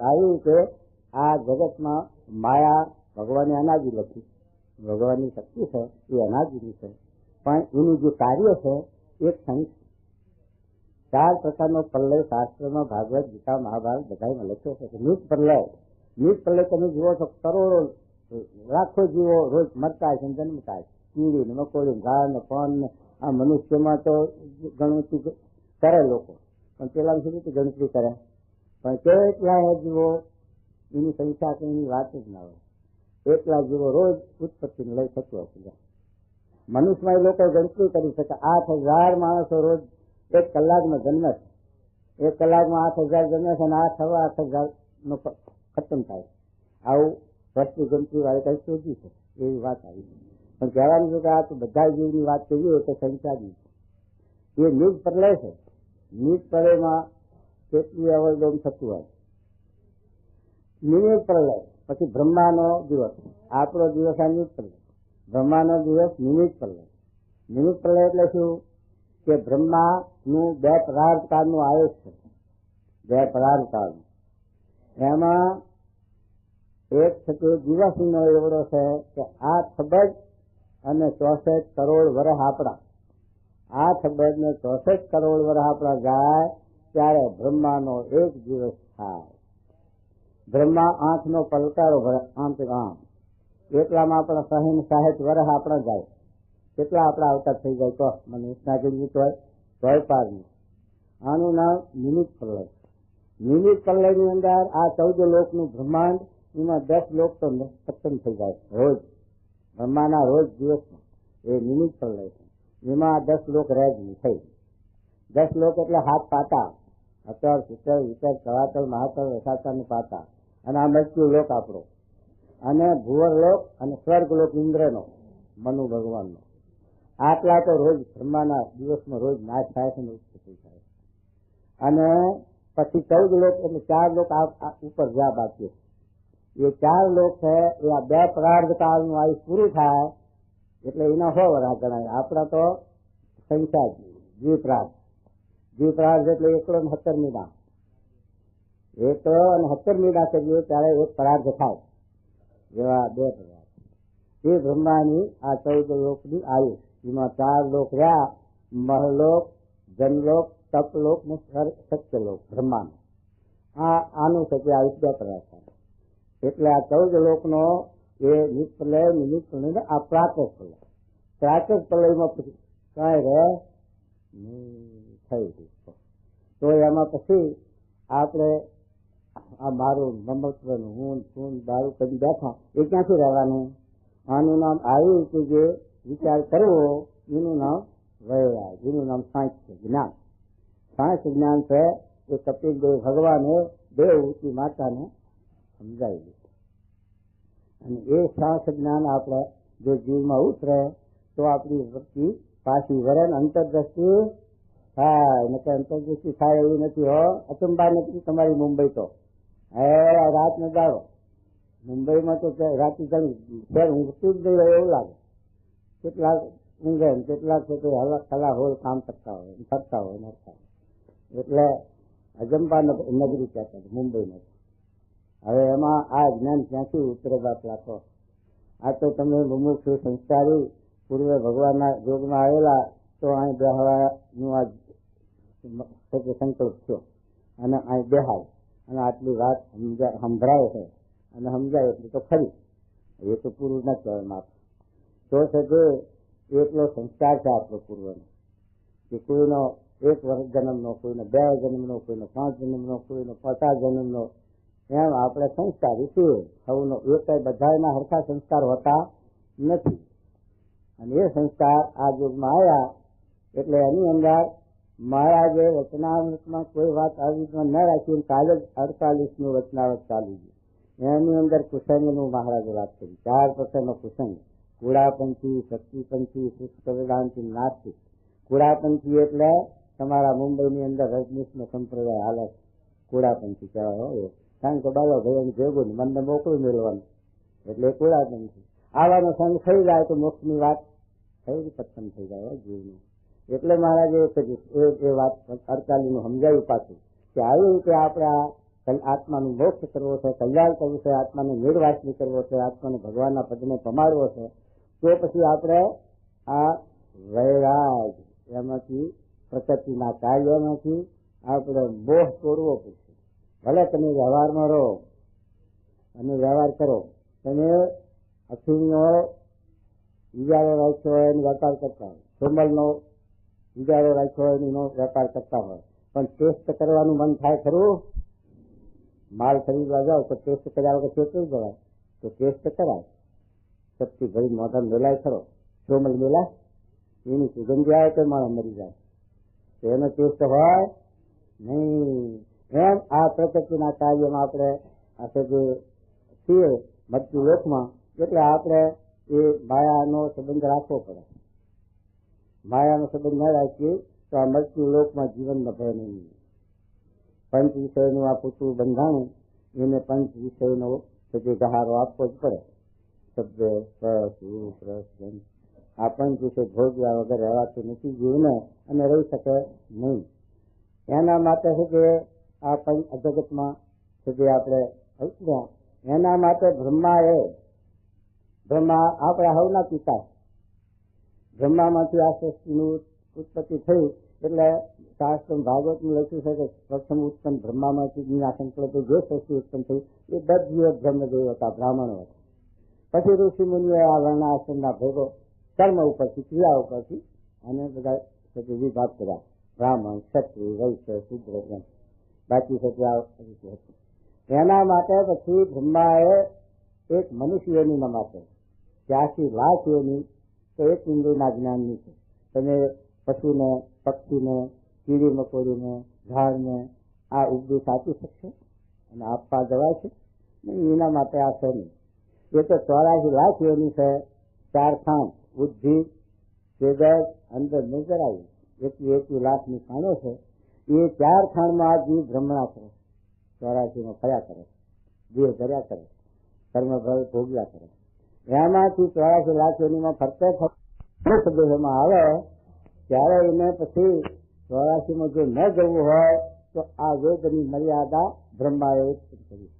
આવ્યું કે આ જગતમાં માયા ભગવાને અનાજી લખી, ભગવાનની શક્તિ છે એ અનાજીની છે, પણ એનું જે કાર્ય છે એ ક્ષણિક છે. 4 પ્રકારનો પ્રલય શાસ્ત્રમાં ભાગવત ગીતા મહાભારત બધામાં લખ્યો છે. નિજ પ્રલય, નિજ પ્રલય તમે જુઓ છો કરોડો લાખો જીવો રોજ મરતા છે, જન્મતા છે, કીડી ને મકોડી ઘાસ ને પાન ને. આ મનુષ્યમાં તો ગણતરી કરે લોકો, પણ પેલા સુધી ગણતરી કરે, પણ કેટલા જીવો એની સંખ્યા એની વાત જ ના હોય, એટલા જીવો રોજ ઉત્પત્તિ લઈ થતું હશે. મનુષ્યમાં એ લોકો ગણતરી કરી શકે 8,000 માણસો રોજ 1 કલાકમાં જન્મે છે, 1 કલાકમાં 8,000 જન્મે છે અને 8,000 નો ખતમ થાય. આવું વસ્તુ ગણતરી વાળી કઈ શોધી છે એવી વાત આવી. પણ કહેવાનું છે કે આ તો બધા જીવની વાત કરીએ તો સંખ્યા જ એ નિજ પ્રલય છે. નિજ પ્રલયમાં કેટલી અવલંબન થતું હોય. નિમિત્ત પ્રલય પછી બ્રહ્માનો દિવસ, આપણો દિવસ આ નિમિત્ત પ્રલય, બ્રહ્માનો દિવસ નિમિત્ત પ્રલય. નિમિત્ત પ્રલય એટલે શું કે બ્રહ્માનું 2 પરાર્ધ કાળનું આયુષ છે, 2 પરાર્ધ કાળનું. એમાં એક છે કે દિવસનો એવડો છે કે 8 અબજ અને 64 કરોડ વર્ષ આપણા, 8 અબજ ને 64 કરોડ વર્ષ આપણા જાય ત્યારે બ્રહ્માનો 1 દિવસ થાય. બ્રહ્મા 8નો પલકારો ભરે, આમ તો આમ એટલામાં આપણા 60 વર્ષ આપણા જાય. કેટલા આપણા અવતાર થઈ જાય તો મને ના જન્મી તોય પાડનું. આનું નામ નિમિત્ત પ્રલય. નિમિત્ત પ્રલયની અંદર આ 14 લોકનું બ્રહ્માંડ, એમાં 10 લોક તો ખતમ થઈ જાય રોજ, બ્રહ્માના રોજ દિવસમાં. એ નિમિત્ત પ્રલય છે. એમાં 10 લોક રહે જ નહીં થઈ. 10 લોક એટલે 7 પાટા, અચળ સુચળ વિચળ તળાતળ મહાતળ રસાતળ પાટા, અને આ મૃત્યુ લોક આપણો, અને ભુવર લોક અને સ્વર્ગ લોક ઇન્દ્રનો, મનુ ભગવાનનો. આટલા તો રોજ બ્રહ્માના દિવસમાં રોજ નાશ થાય છે, ઉત્પત્તિ થાય છે. અને પછી 14 લોક એટલે 4 લોક ઉપર જ્યાં બાકી, એ 4 લોક છે એ આ 2 પરાર્ધ કાળનું આયુષ પૂરું થાય એટલે એના 100 વર્ષ ગણાય. આપણા તો સંખ્યા દ્વિપરાર્ધ, દ્વિપરાર્ધ એટલે 1 મીડા, 1 મીડા કરીએ ત્યારે 1 પરાર્ધ થાય, જેવા 2 પરાર્ધ. એ બ્રહ્માની આ 14 લોકની આયુષ, એમાં 4 લોક રહ્યા, મહલોક, જનલોક, તપલોક ને સત્યલોક, બ્રહ્માંડ. આનું છે કે આ વિદ્યા પ્રયાસ. એટલે આ 14 લોકનો એ નિષ્પ્રલય નિમિત્ત આ પ્રાકૃત પ્રલય. પ્રાકૃત પ્રલયમાં પછી કાંઈ રહે થઈ ગયું. તો એમાં પછી આપણે આ મારું મમત્વનું હું શું દારૂ કરી બેઠા એ ક્યાંથી રહેવાનું? આનું નામ આવ્યું કે જે વિચાર કરવો એનું નામ વૈરાગ, એનું નામ સાંખ્ય જ્ઞાન. સાંખ્ય જ્ઞાન છે એ કપિલદેવ ભગવાને દેવહૂતિ માતાને સમજાવી દીધું. અને એ સાંખ્ય જ્ઞાન આપણે જો જીવમાં ઉતરે તો આપણી વૃત્તિ પાછી વરે, અંતરદ્રષ્ટિ થાય. નકર અંતરદ્રષ્ટિ થાય એવી નથી હો. અચંબા નથી તમારી મુંબઈ તો રાત ને દાડો. મુંબઈમાં તો રાતે ઊંઘતું જ નહીં હોય એવું લાગે. કેટલાક ઊંઘે કેટલાક છે કલા હોલ કામ કરતા હોય ફરતા હોય નરતા હોય. એટલે અજંબા નગરી કહેતા મુંબઈમાં. હવે એમાં આ જ્ઞાન ક્યાંથી ઉતરે બાપ લાખો? આ તો તમે મુમુક્ષુ સંસ્કારી પૂર્વે ભગવાનના યોગમાં આવેલા તો અહીં બેહવાનું આ સંકલ્પ થયો અને અહીં બેહાય અને આટલી વાત સંભળાય છે અને સમજાય એટલે તો ખરી. એ તો પૂરું ન કહેવાય માપ. તો છે કે એટલો સંસ્કાર છે આપણો પૂર્વનો કે કોઈનો 1 વર્ષ જન્મનો, કોઈનો 2 જન્મનો, કોઈનો 5 જન્મનો, કોઈનો 50 જન્મનો, એમ આપણે સંસ્કારી છીએ. સૌનો એક બધાના હરખા સંસ્કાર હોતા નથી. અને એ સંસ્કાર આ યુગમાં આવ્યા એટલે એની અંદર મહારાજે વચનામૃતમાં કોઈ વાત આવી ન રાખી. કાલે જ 48નું વચનાવત ચાલી ગયું. એની અંદર કુસંગનું મહારાજે વાત કરી. 4 પ્રકારનો કુસંગ: કુડાપંથી, શક્તિપંથી, શુષ્ક વેદાંતિ, નાસ્તિક. કુડાપંથી એટલે તમારા મુંબઈની અંદર રજનીશનો સંપ્રદાય હાલે, કુડાપંથી કહેવાય હોય. કારણ કે બાલો ભાઈ ભેગું મનને મોકલું મેળવાનું એટલે કુડાપંથી. આવાનો સંગ થઈ જાય તો મોક્ષની વાત થઈ પતન થઈ જાય જીવનું. એટલે મહારાજે એ વાત 48નું સમજાવ્યું પાછું કે આવી રીતે આપણે આ આત્માનું મોક્ષ કરવો છે, કલ્યાણ કરવું છે, આત્માને નિર્વાસની કરવો છે, આત્માને ભગવાનના પદને પમાડવો છે, તો પછી આપણે આ વૈરાગ એમાંથી પ્રકૃતિના કાર્યમાંથી આપણે મોહ તોડવો પડશે. ભલે તમે વ્યવહારમાં રહો અને વ્યવહાર કરો, તમે અફીણનો વિચારો રાખ્યો હોય એનો વેપાર કરતા હોય, સોમલનો વિચારો રાખ્યો હોય એનો વેપાર કરતા હોય, પણ ટેસ્ટ કરવાનું મન થાય ખરું? માલ ખરીદવા જાઓ તો ટેસ્ટ કર્યા વગર ચેતવી જવાય? તો ટેસ્ટ કરાય. શક્તિ ભરી મોઢા મેલાય ખરો? સોમલ મેલાય? એની સુગંધી આવે તો માણસ મરી જાય. તો એનો ટેસ્ટ હોય નહીં. એમ આ પ્રકૃતિના કાર્યમાં આપણે આપણે જે છીએ મૃત્યુ લોકમાં, એટલે આપણે એ માયાનો સંબંધ રાખવો પડે. માયાનો સંબંધ ન રાખીએ તો આ મૃત્યુ લોકમાં જીવન ન ભય નહીં. 5 વિષયનું આ પૂતળું બંધાણું, એને 5 વિષયનો જે ગહારો આપવો જ પડે. શબ્દ, સ્પર્શ, રૂપ, રસ, ગંધ, આ 5 વિષય ભોગવ્યા વગર રહેવાતું નથી જીવને, અને રહી શકે નહીં. એના માટે છે કે આ જગતમાં છે જે આપણે એના માટે બ્રહ્મા આપણા હવના પિતા. બ્રહ્મામાંથી આ સૃષ્ટિનું ઉત્પત્તિ થઈ. એટલે શાસ્ત્ર ભાગવતનું લખ્યું છે કે પ્રથમ ઉત્પન્ન બ્રહ્મામાંથી આ સંકલ્પે જે સૃષ્ટિ ઉત્પન્ન થઈ એ દજીવ બ્રહ્મદેવ હતા, બ્રાહ્મણો હતા. પછી ઋષિ મુનિએ આ વર્ણાશ્રમના ભેગો કર્મ ઉપરથી, ક્રિયા ઉપરથી અને બધા વિભાગ કર્યા: બ્રાહ્મણ, ક્ષત્રિય, વૈશ્ય, શુદ્ર, એમ બાકી હતી. એના માટે પછી બ્રહ્માએ એક મનુષ્ય યોનિના માટે 83 લાખ યોની તો એક ઇન્દ્રિયના જ્ઞાનની છે. તમે પશુને, પક્ષીને, કીડી મકોડીને, ઝાડને આ ઉપદેશ આપી શકશો અને આપવા જવાય છે નહીં? એના માટે આ છે નહીં. એ તો 84 લાખ યોની છે. 4 ખાંડ: બુદ્ધિ, તેજસ, અંદર નિજરાયું, 21 લાખની ખાણો છે. એ 4 ખાંડમાં જીવ ભ્રમણા કરે, 84 ફર્યા કરે, દેહ ધર્યા કરે, કર્મ ભય ભોગ્યા કરે. એમાંથી 84 લાખ યોનીમાં ફરતે દેહમાં આવે ત્યારે એને પછી 84માં જો ન જવું હોય તો આ વેદની મર્યાદા બ્રહ્માએ કરી.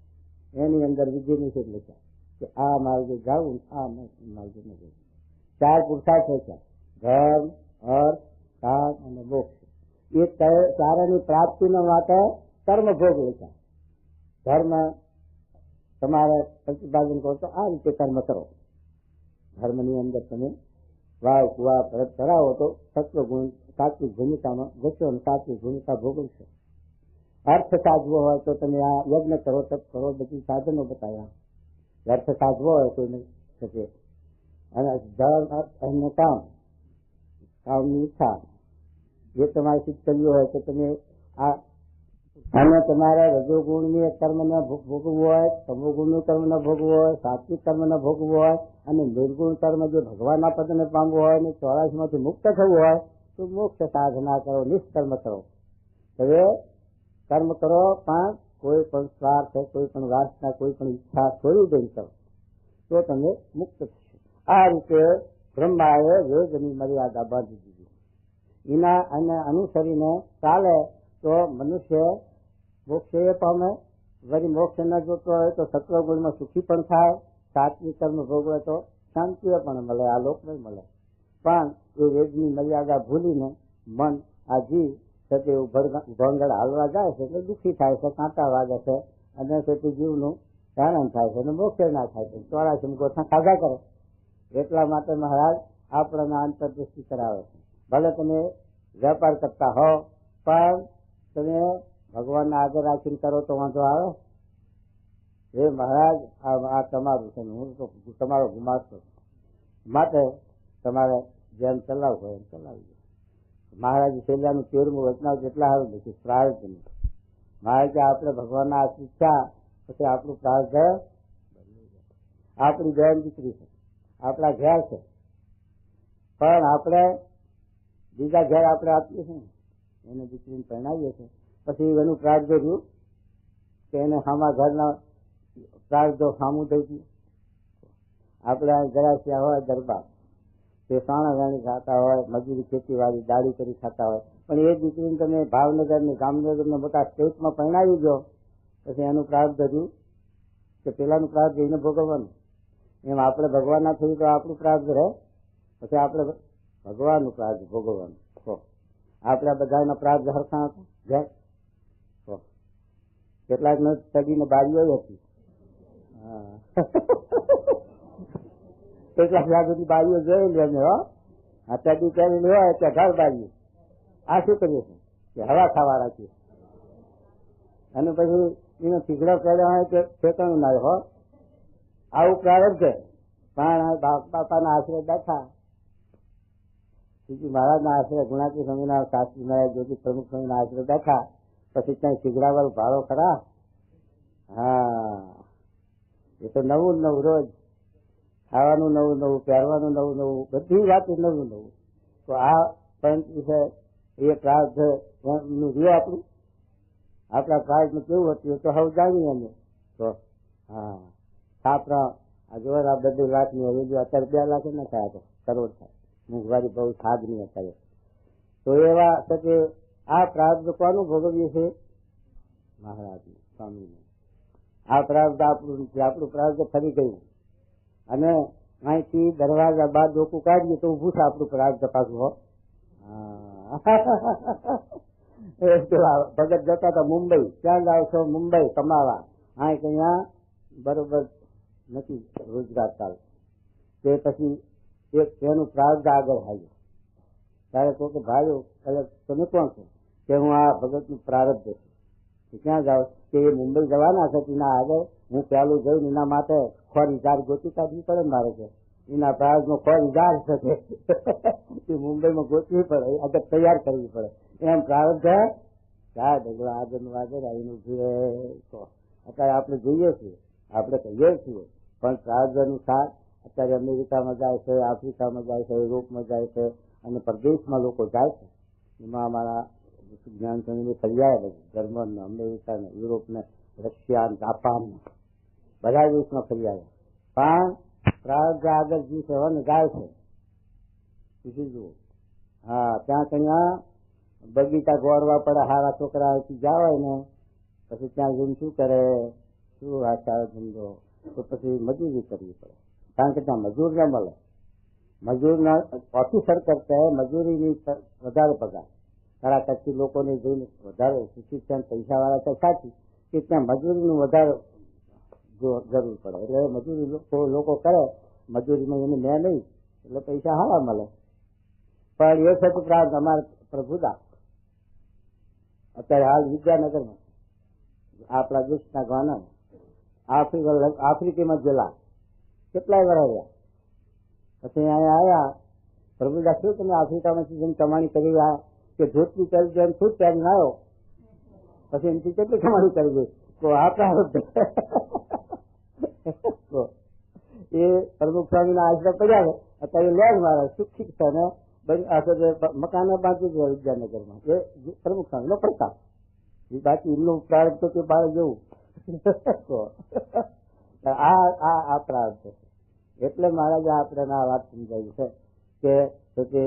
એની અંદર વિધિ નિષેધ લખ્યા કે આ માર્ગે જવું, આ માર્ગે ન જવું. 4 પુરુષાર્થ લખ્યા: ધર્મ, અર્થ, કામ અને મોક્ષ. એ ચારેની પ્રાપ્તિના માટે કર્મ ભોગ લેતા. ધર્મ તમારે પ્રતિપાદન કરો તો આ રીતે કર્મ કરો. ધર્મની અંદર તમે વાવ કુવા પરત કરાવો તો સત્વગુણ સાત્વિક ભૂમિકામાં જશો અને સાત્વિક ભૂમિકા ભોગવશો. અર્થ સાધવો હોય તો તમે આ યજ્ઞ કરો, તપ કરો, બધી સાધનો બતાવ્યા. અર્થ સાધવો હોય તો નહીં શકે. અને ધર્મ અને કામની ઈચ્છા જે તમારે સિદ્ધ કર્યું હોય તો તમે આ અને તમારે રજોગુણની કર્મ ન ભોગવવું હોય, તમોગુણનું કર્મ ન ભોગવવું હોય, સાત્વિક કર્મ ન ભોગવવું હોય અને નિર્ગુણ કર્મ જે ભગવાનના પદને પામવું હોય ને 84 માંથી મુક્ત થવું હોય તો મોક્ષ સાધના કરો, નિષ્કર્મ કરો. હવે કર્મ કરો પણ કોઈ પણ સ્વાર્થ, કોઈ પણ વાસના, કોઈ પણ ઈચ્છા છોડી દઈ કરો તો તમે મુક્ત થશો. આ રીતે બ્રહ્માએ વેદની મર્યાદા બાંધી દીધી. એના અને અનુસરીને ચાલે તો મનુષ્ય મોક્ષ એ પામે. વળી મોક્ષ ન જોતો હોય તો સત્વગુણમાં સુખી પણ થાય, સાત્વિક કર્મ ભોગવે તો શાંતિ પણ મળે, આ લોકમાં મળે. પણ એ વેદની મર્યાદા ભૂલીને મન આ જીવ સાથે ભોંગળ હાલવા જાય છે એટલે દુઃખી થાય છે, કાંટા વાગે છે અને તેથી જીવનું ધારણ થાય છે અને મોક્ષ ના થાય છે. 84 ગોઠા ખાધા કરે. એટલા માટે મહારાજ આપણને અંતરદૃષ્ટિ કરાવે છે. ભલે તમે વેપાર કરતા હો પણ તમે ભગવાનને આગળ રાખીને કરો તો વાંધો આવે? એ મહારાજ આ તમારું છે, હું તો તમારો ગુમાસ્તો માટે તમારે જેમ ચલાવવું હોય એમ ચલાવી દો. મહારાજ છેલ્લાનું 13મું વચનાવ કેટલા સારું લખ્યું, પ્રાર્થ. મહારાજ આપણે ભગવાનના આશ્રિત થયા પછી આપણું પ્રાર્થ આપણી બેન દીકરી છે, આપણા ઘેર છે, પણ આપણે બીજા ઘેર આપણે આપીએ છીએ એને દીકરીને પરણાવીએ છીએ. પછી એનું પ્રાર્થ રહ્યું કે એને સામા ઘરના પ્રાર્થો સામું થઈ ગયું. આપણે ગરાસિયા હોય દરબાર તે સાણા રાણી ખાતા હોય, મજૂરી ખેતીવાડી દાડી કરી ખાતા હોય, પણ એ દીકરીને તમે ભાવનગર ને જામનગર મોટા સ્ટેટમાં પરણાવી દો પછી એનું પ્રાર્થ રહ્યું કે પેલાનું પ્રાર્થ એને ભોગવવાનું. એમ આપણે ભગવાન ના થયું તો આપણું પ્રાર્થ રહે, પછી આપણે ભગવાનનું પ્રાર્થ ભોગવવાનું. આપણા બધાના પ્રાર્થ હરખા હતા. કેટલાક ને તડીને બારીઓ હતી, કેટલાક બધી બારીઓ જોયેલી અમે. આ તડી કરેલી હોય ત્યાં ઘર બારીઓ. આ શું કરીએ છીએ કે હવા ખાવા રાખીએ અને પછી એનો ઠીકડો કર્યો હોય કે ઠેકાણું ના હો. આવું પ્રારંભ છે. પણ બાપાના આશ્રય બેઠા, મહારાજના આશ્રય, ગુણાતી સ્વામીના શાસ્ત્રી મહારાજ, જ્યોતિ પ્રમુખ સ્વામીના આશ્રય બેઠા પછી ત્યાં શીગડાવાળો ભાડો ખરા. હા, એ તો નવું નવું, રોજ ખાવાનું નવું નવું, પહેરવાનું નવું નવું, બધી વાત નવું નવું. તો આ પંચ છે એ પ્રાર્થ નું રહ્યું આપણું. આપણા પ્રાર્થમાં કેવું હતું તો હવે જાણીએ અમે. તો હા, છાપરા આ જોવા બધી લાખની હવેલી અત્યારે 2 લાખ ના થયા તો કરોડ થાય. મોંઘવારી બહુ સાગની અત્યારે. તો એવા છે આ પ્રાર્થ કોનું ભોગવીએ છીએ? મહારાજ સ્વામીને. આ પ્રાર્થ આપણું નથી. આપણું પ્રાર્થ ફરી ગયું અને અહીંથી દરવાજા બાદ ડોકું કાઢીએ તો ઉભું છે આપણું પ્રાર્થ પાછું. હો, ભગત જતા હતા મુંબઈ, ક્યાં જાવ છો? મુંબઈ કમાવા. અહીંયા બરોબર નથી રોજગાર ચાલુ. તે પછી એક એનું પ્રાર્થ આગળ આવ્યું. ત્યારે કહો કે ભાઈઓ તમે કોણ છો? કે હું આ ભગત નું પ્રારબ્ધ છું. ક્યાં જાઓ? કે એ મુંબઈ જવાના છે, એના આગળ હું પેલું જઈને એના માટે ખોરી જાર ગોતી કાઢવી પડે મારે છે. એના પ્રાર્થ નો ખોરી જાર છે એ મુંબઈમાં ગોતવી પડે, આગળ તૈયાર કરવી પડે. એમ પ્રારબ્ધ ચાર ઢગલા આગળ આગળ આવીને ઉભી રહે. તો અત્યારે આપણે જોઈએ છીએ, આપણે કહીએ છીએ, પણ પ્રાર્થ અનુસાર અત્યારે અમેરિકામાં જાય છે, આફ્રિકામાં જાય છે, યુરોપમાં જાય છે અને પરદેશમાં લોકો જાય છે. એમાં અમારા જ્ઞાન સંઘની ફરિયાદ જર્મન, અમેરિકા, યુરોપ ને રશિયા, જાપાન બધા દેશમાં ફરિયાદ. પણ પ્રાર્થ આગળ જી છે ને જાય છે. જુઓ, હા, ત્યાં ત્યાં બગીચા ગોળવા પડે. હારા છોકરા જાય ને પછી ત્યાં જઈને શું કરે? શું આચાર ધંધો? તો પછી મજૂરી કરવી પડે, કારણ કે ત્યાં મજૂર ના મળે. મજૂરના ઓફિસર કરતા મજૂરીની વધારે પગાર તારા કચ્છી લોકોને જોઈને વધારે શિક્ષિત છે, પૈસાવાળા તો સાચી કે ત્યાં મજૂરીનું વધારે જરૂર પડે, એટલે મજૂરી લોકો કરે, મજૂરીમાં એને મેં નહીં એટલે પૈસા હારા મળે. પણ એ છે પ્રાંત અમારે પ્રભુદા અત્યારે હાલ વિદ્યાનગરમાં આપણા દેશના ગાના આફ્રિકામાં ગયેલા કેટલાય વર્ષ રહ્યા, પછી અહીંયા આવ્યા. પ્રભુદાસ શું તમે આફ્રિકામાંથી જેમ કમાણી કરી રહ્યા કે ધોતી પહેરી જેમ ખુદ પહેરીને આવ્યો, પછી એમથી કેટલી કમાણી કરી ગઈ તો આપણા એ પ્રમુખ સ્વામી ના આશ્રમ પડ્યા છે અત્યારે લેજ મારા શિક્ષિત છે ને મકાનો બાંધી ગયા વિદ્યાનગરમાં, એ પ્રમુખ સ્વામી નો પ્રતાપ. બાકી એમનું પ્રારંભ તો કે બાળક જેવું આ પ્રારંભ છે. એટલે મહારાજે આપણે આ વાત સમજાવી છે કે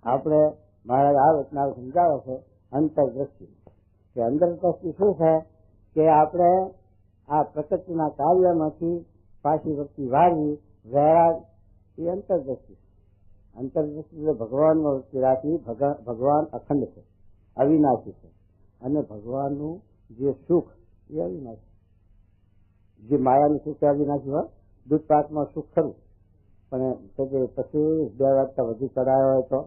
આપણે મહારાજ આ રચના સમજાવે છે અંતરદ્રષ્ટિ. કે અંતરદ્રષ્ટિ શું છે કે આપણે આ પ્રકૃતિના કાર્યમાંથી પાછી વૃત્તિ વાળવી વૈરાગ એ અંતરદ્રષ્ટિ. અંતરદ્રષ્ટિ ભગવાનમાં વૃત્તિ રાખવી. ભગવાન અખંડ છે, અવિનાશી છે, અને ભગવાનનું જે સુખ એ અવિનાશી. જે માયાનું સુખ અવિનાશી હોય, દૂધ પાકમાં સુખ ખરું, પણ પછી 2 વાગતા વધુ ચડાયો હોય તો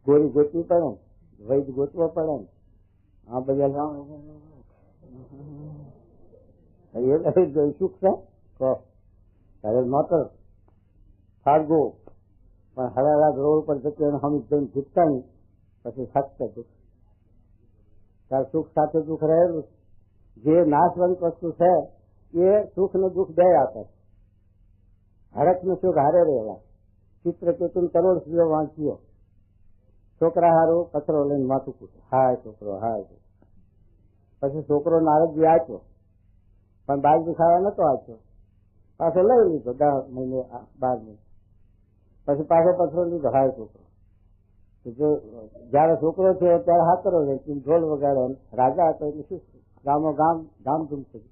ગોળી ગોતવી પડે ને, વૈદ ગોતવો પડે ને. આ બધા સુખ છે તો ત્યારે નોતર ફાળગો, પણ હરારાત રોડ ઉપર જતી હમ જઈને જીતતા નહીં, પછી સખ્ત દુઃખ. ત્યારે સુખ સાથે દુઃખ રહેલું. જે નાશવંત વસ્તુ છે એ સુખ ને દુઃખ બે આપે. હરક નું સુખ હારે રહેલા. ચિત્રકેતુ કરોડ સ્ત્રીઓ વાંચ્યો, છોકરા હારું કચરો લઈને માથું પૂછે, હાય છોકરો હાય. પછી છોકરો નારદજી આપ્યો પણ બાર દુખાવા નતો આપ્યો, પાછો લઈ લીધો 10 મહિને 12 મહિને, પછી પાછો પથરો લીધો, હાય છોકરો. જયારે છોકરો છે ત્યારે હાથરો રહે, ઢોલ વગાડે, રાજા હતો એટલે શું ગામો ગામ ધામધૂમ થઈ.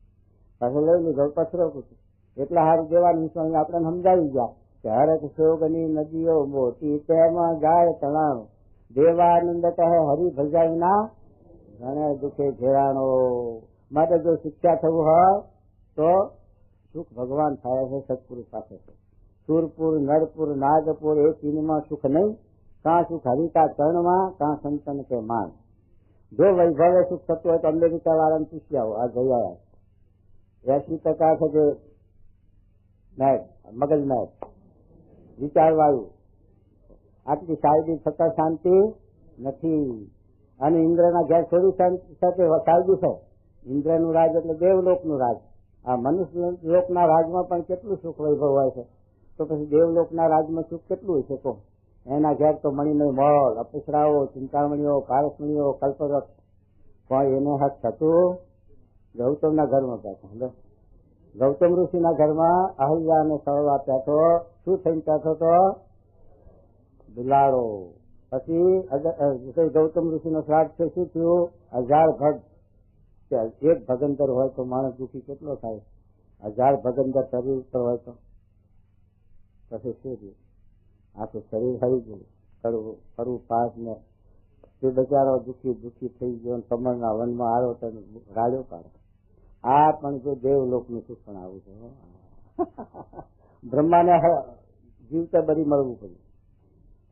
પાછો લઈ લીધો, પથરો પૂછે. એટલા સારું દેવાની સ્વામી આપણને સમજાવી ગયા કે હરક શોકની નદીઓ મોટી તેમાં જાય તણાણો, દેવાનંદ કહે હરિ ભજાઈ ના ઘણે દુઃખે ઘેરાણો. માટે જો શિક્ષા થવું હોય તો સુખ ભગવાન થાય છે, સત્પુરુષ પાસે છે. સુરપુર નરપુર નાગપુર એ તીનમાં સુખ નહીં, કાં સુખ હરિતા ચરણમાં કાં સંતન કે માન. જો વૈભવે સુખ થતું હોય તો અમેરિકા વાળાને પૂછ્યા આ જઈ આવ્યા 80% છે જે મગજ મેચ વિચારવાળું. આટલી શારીરિક છતાં શાંતિ નથી. અને ઇન્દ્રના ઘેર થોડી સાથે શાંતિ છે. ઇન્દ્રનું રાજ એટલે દેવલોકનું રાજ. આ મનુષ્ય લોકના રાજમાં પણ કેટલું સુખ વૈભવ હોય છે, તો પછી દેવલોકના રાજમાં સુખ કેટલું હોય છે? તો એના ઘેર તો મણીનો મોલ, અપસરાઓ, ચિંતામણીઓ, પારસમણીઓ, કલ્પવૃક્ષ. પણ એને હક થતું ગૌતમના ઘરમાં બેઠા. ગૌતમ ઋષિના ઘરમાં અહલ્યાને સળવા પેઠો. શું થઈને પેઠો તો? દુલાળો. પછી ગૌતમ ઋષિનો શ્રાદ્ધ છે, શું થયું? 1000 ભગ. એક ભગંદર હોય તો માણસ દુઃખી કેટલો થાય? 1000 ભગંદર શરીર ઉપર હોય તો પછી શું થયું? આખું શરીર હરી ગયું, ફરવું પાસ ને તે બચારો દુઃખી થઈ ગયો, કમળના વનમાં આવ્યો તો રાડ્યો પાડે. આ પણ જો દેવલોકનું સુખ પણ આવું છે. બ્રહ્માને જીવતા બરી મળવું પડ્યું,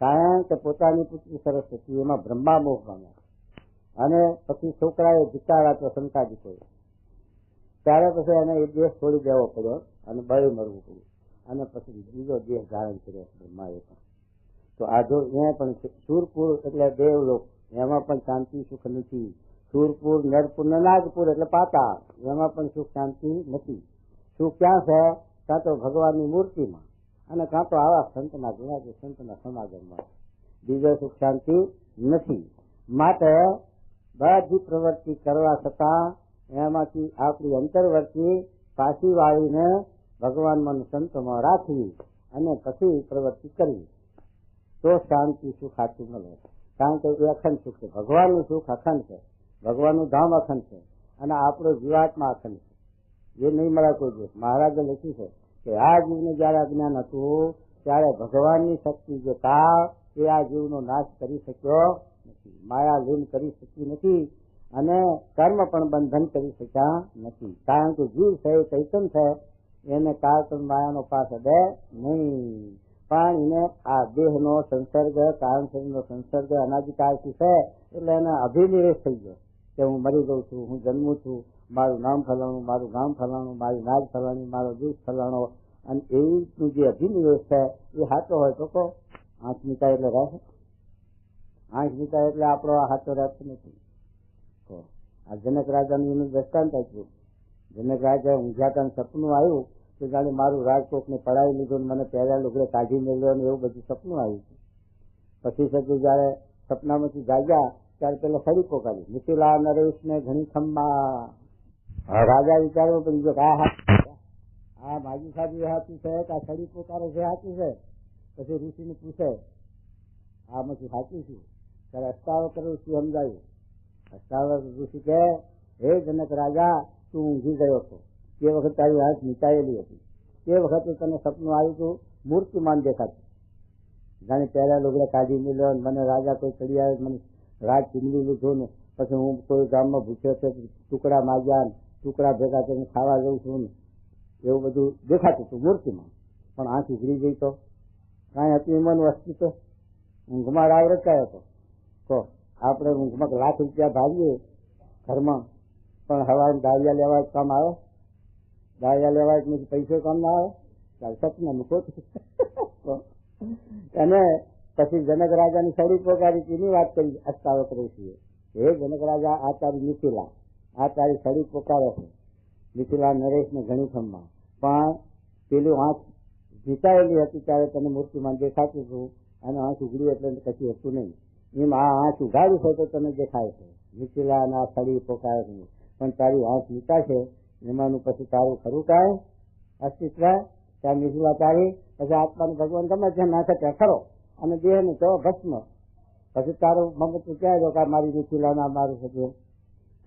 કારણ કે પોતાની પુત્રી સરસ્વતી એમાં બ્રહ્મા મોહ પામ્યા. અને પછી છોકરાએ ધિકાર આપ્યો શંકાદિકો, ત્યારે પછી એને એ દેશ છોડી દેવો પડ્યો અને બળી મળવું પડ્યું. અને પછી બીજો દેહ ધારણ કર્યો બ્રહ્માએ પણ. તો આ જો એ પણ સુરપુર એટલે દેવલોક, એમાં પણ શાંતિ સુખ નથી. સુરપુર નરપુર ને નાગપુર એટલે પાતાળ, એમાં પણ સુખ શાંતિ નથી. સુખ ક્યાં છે? કાં તો ભગવાનની મૂર્તિમાં અને કાં તો આવા સંતના ગુણાજી સંતના સમાગમમાં. બીજો સુખ શાંતિ નથી. માટે બધી પ્રવૃત્તિ કરવા છતાં એમાંથી આપણી અંતરવર્તિ પાછી વાળીને ભગવાનમાં સંતમાં રાખવી અને પછી પ્રવૃત્તિ કરવી, તો શાંતિ સુખ સાચું મળે. કારણ કે એ અખંડ સુખ છે. ભગવાનનું સુખ અખંડ છે, ભગવાનનું ધામ અખંડ છે, અને આપણો જીવાત્મા અખંડ છે. એ નહીં મળે કોઈ દિવસ. મહારાજે લખ્યું છે કે આ જીવને જયારે અજ્ઞાન હતું ત્યારે ભગવાનની શક્તિ જે કાળ એ આ જીવનો નાશ કરી શક્યો નથી. નથી, માયા લીન કરી શકી નથી અને કર્મ પણ બંધન કરી શક્યા નથી. કારણ કે જીવ છે ચૈતન છે, એને કાળ પણ માયાનો પાસ અડે નહીં. પણ એને આ દેહનો સંસર્ગ, કારણ શરીરનો સંસર્ગ અનાદિકાળથી છે, એટલે એને અભિનિવેશ થઈ ગયો કે હું મરી જઉં છું, હું જન્મું છું, મારું નામ ફલાણું, મારું ગામ ફલાણું, મારી નાજ ફલાણી, મારો દિવસ ફલાણો. અને એવી જે અભિનિવેશ છે એ સાચો હોય તો કહો. આંખ નીકાય એટલે રહેશે? આંખ નીકાય એટલે આપણો આ સાચો રહેતો નથી. આ જનક રાજાનું એનું દ્રષ્ટાંત આપ્યું. જનક રાજા ઊંઝાતા સપનું આવ્યું કે જાણે મારું રાજકોટને પડાવી લીધું, મને પહેર્યા લુગડે કાઢી મેળ્યો ને એવું બધું સપનું આવ્યું છે. પછી સચી જયારે સપનામાંથી જાગ્યા ત્યારે પેલા સડીકો કાઢી, મિથિલા નરેશ ને ઘણી ખંભા. રાજા વિચારવું પડી ગયો કે આ માજી સાહેબ એ હાથું છે કે આ સડી પોકારે છે હાથું છે. પછી ઋષિને પૂછે આમાંથી સાચું છું? ત્યારે અષ્ટાવક્ર ઋષિ સમજાયું. અષ્ટાવક્ર ઋષિ કે હે જનક રાજા, તું ઊંઘી ગયો હતો તે વખત તારી આંખ નીચાયેલી હતી. તે વખતે તને સપનું આવ્યું હતું મૂર્તિમાન દેખાતું, જાણે પહેલા લુગડે કાઢી મેળ્યો, મને રાજા કોઈ ચડી આવે, મને રાજ ચીનવી લીધું ને પછી હું કોઈ ગામમાં ભૂખ્યો છે, ટુકડા માગ્યા, ટુકડા ભેગા કરીને ખાવા જઉં છું ને એવું બધું દેખાતું હતું મૂર્તિમાં. પણ આંખ ઉઘડી ગઈ તો કાંઈ હતું એમાં વસ્તુ તો ઊંઘમાં રાવ રચાયો હતો. તો આપણે ઊંઘમાં લાખ રૂપિયા ભાગીએ ઘરમાં, પણ હવાને દાળિયા લેવા કામ આવે? દાળિયા લેવા નથી પૈસો કામ ના આવે? ચાલ સપનાનું ખોટું. અને પછી જનક રાજાની સડી પોકારી એની વાત કરી અષ્ટાવક્ર ઋષિએ. હે જનક રાજા, આ તારી મિથિલા, આ તારી સડી પોકારે છે. મિથિલા નરેશ ને ઘણી ખંભા, પણ પેલું આંખ જીતાયેલી હતી ત્યારે તને મૂર્તિમાન દેખાતું હતું, અને આંખ ઉઘડી એટલે કશું હતું નહીં. એમ આ આંખ ઉઘાડી છે તો તને દેખાય છે. મિથિલા ના સડી પોકારે છે, પણ તારી આંખ નીચા છે એમાંનું પછી તારું ખરું કાંઈ અસ્તિત્વ? ત્યાં મિથિલા તારી પછી આત્માનું ભગવાન ગમે ત્યાં નાખે ત્યાં ખરો, અને દેહ ને તો ભસ્મ. પછી તારું મમત ક્યાં જો કે મારી મિથિલા ના મારું શકે?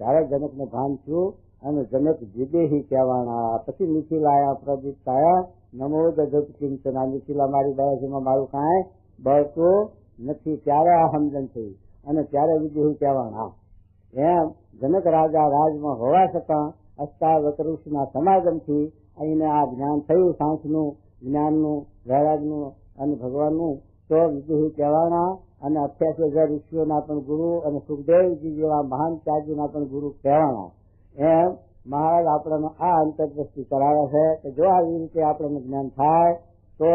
ત્યારે જનક ને ભાન થયું અને જનક વિદેહી કહેવાના. પછી મિથિલાયા પ્રદીપ થયા, નમો દજત કિંચના, મિથિલા મારી દયામાં મારું કાંઈ બળતું નથી. ત્યારે આ સમજણ થઈ અને ત્યારે વિદેહી કહેવાના. એમ જનક રાજા રાજમાં હોવા છતાં અષ્ટાવક્ર ઋષિના સમાગમથી અહીંને આ જ્ઞાન થયું, સાંસનું, જ્ઞાનનું, વૈરાગનું અને ભગવાનનું, તો વિદેહી કહેવાના. અને 88,000 ઋષિઓના પણ ગુરુ અને સુખદેવજી જેવા મહાન ત્યાગીના પણ ગુરુ કહેવાના. એમ મહારાજ આપણને આ અંતરદ્રષ્ટિ કરાવે છે કે જો આવી રીતે આપણને જ્ઞાન થાય તો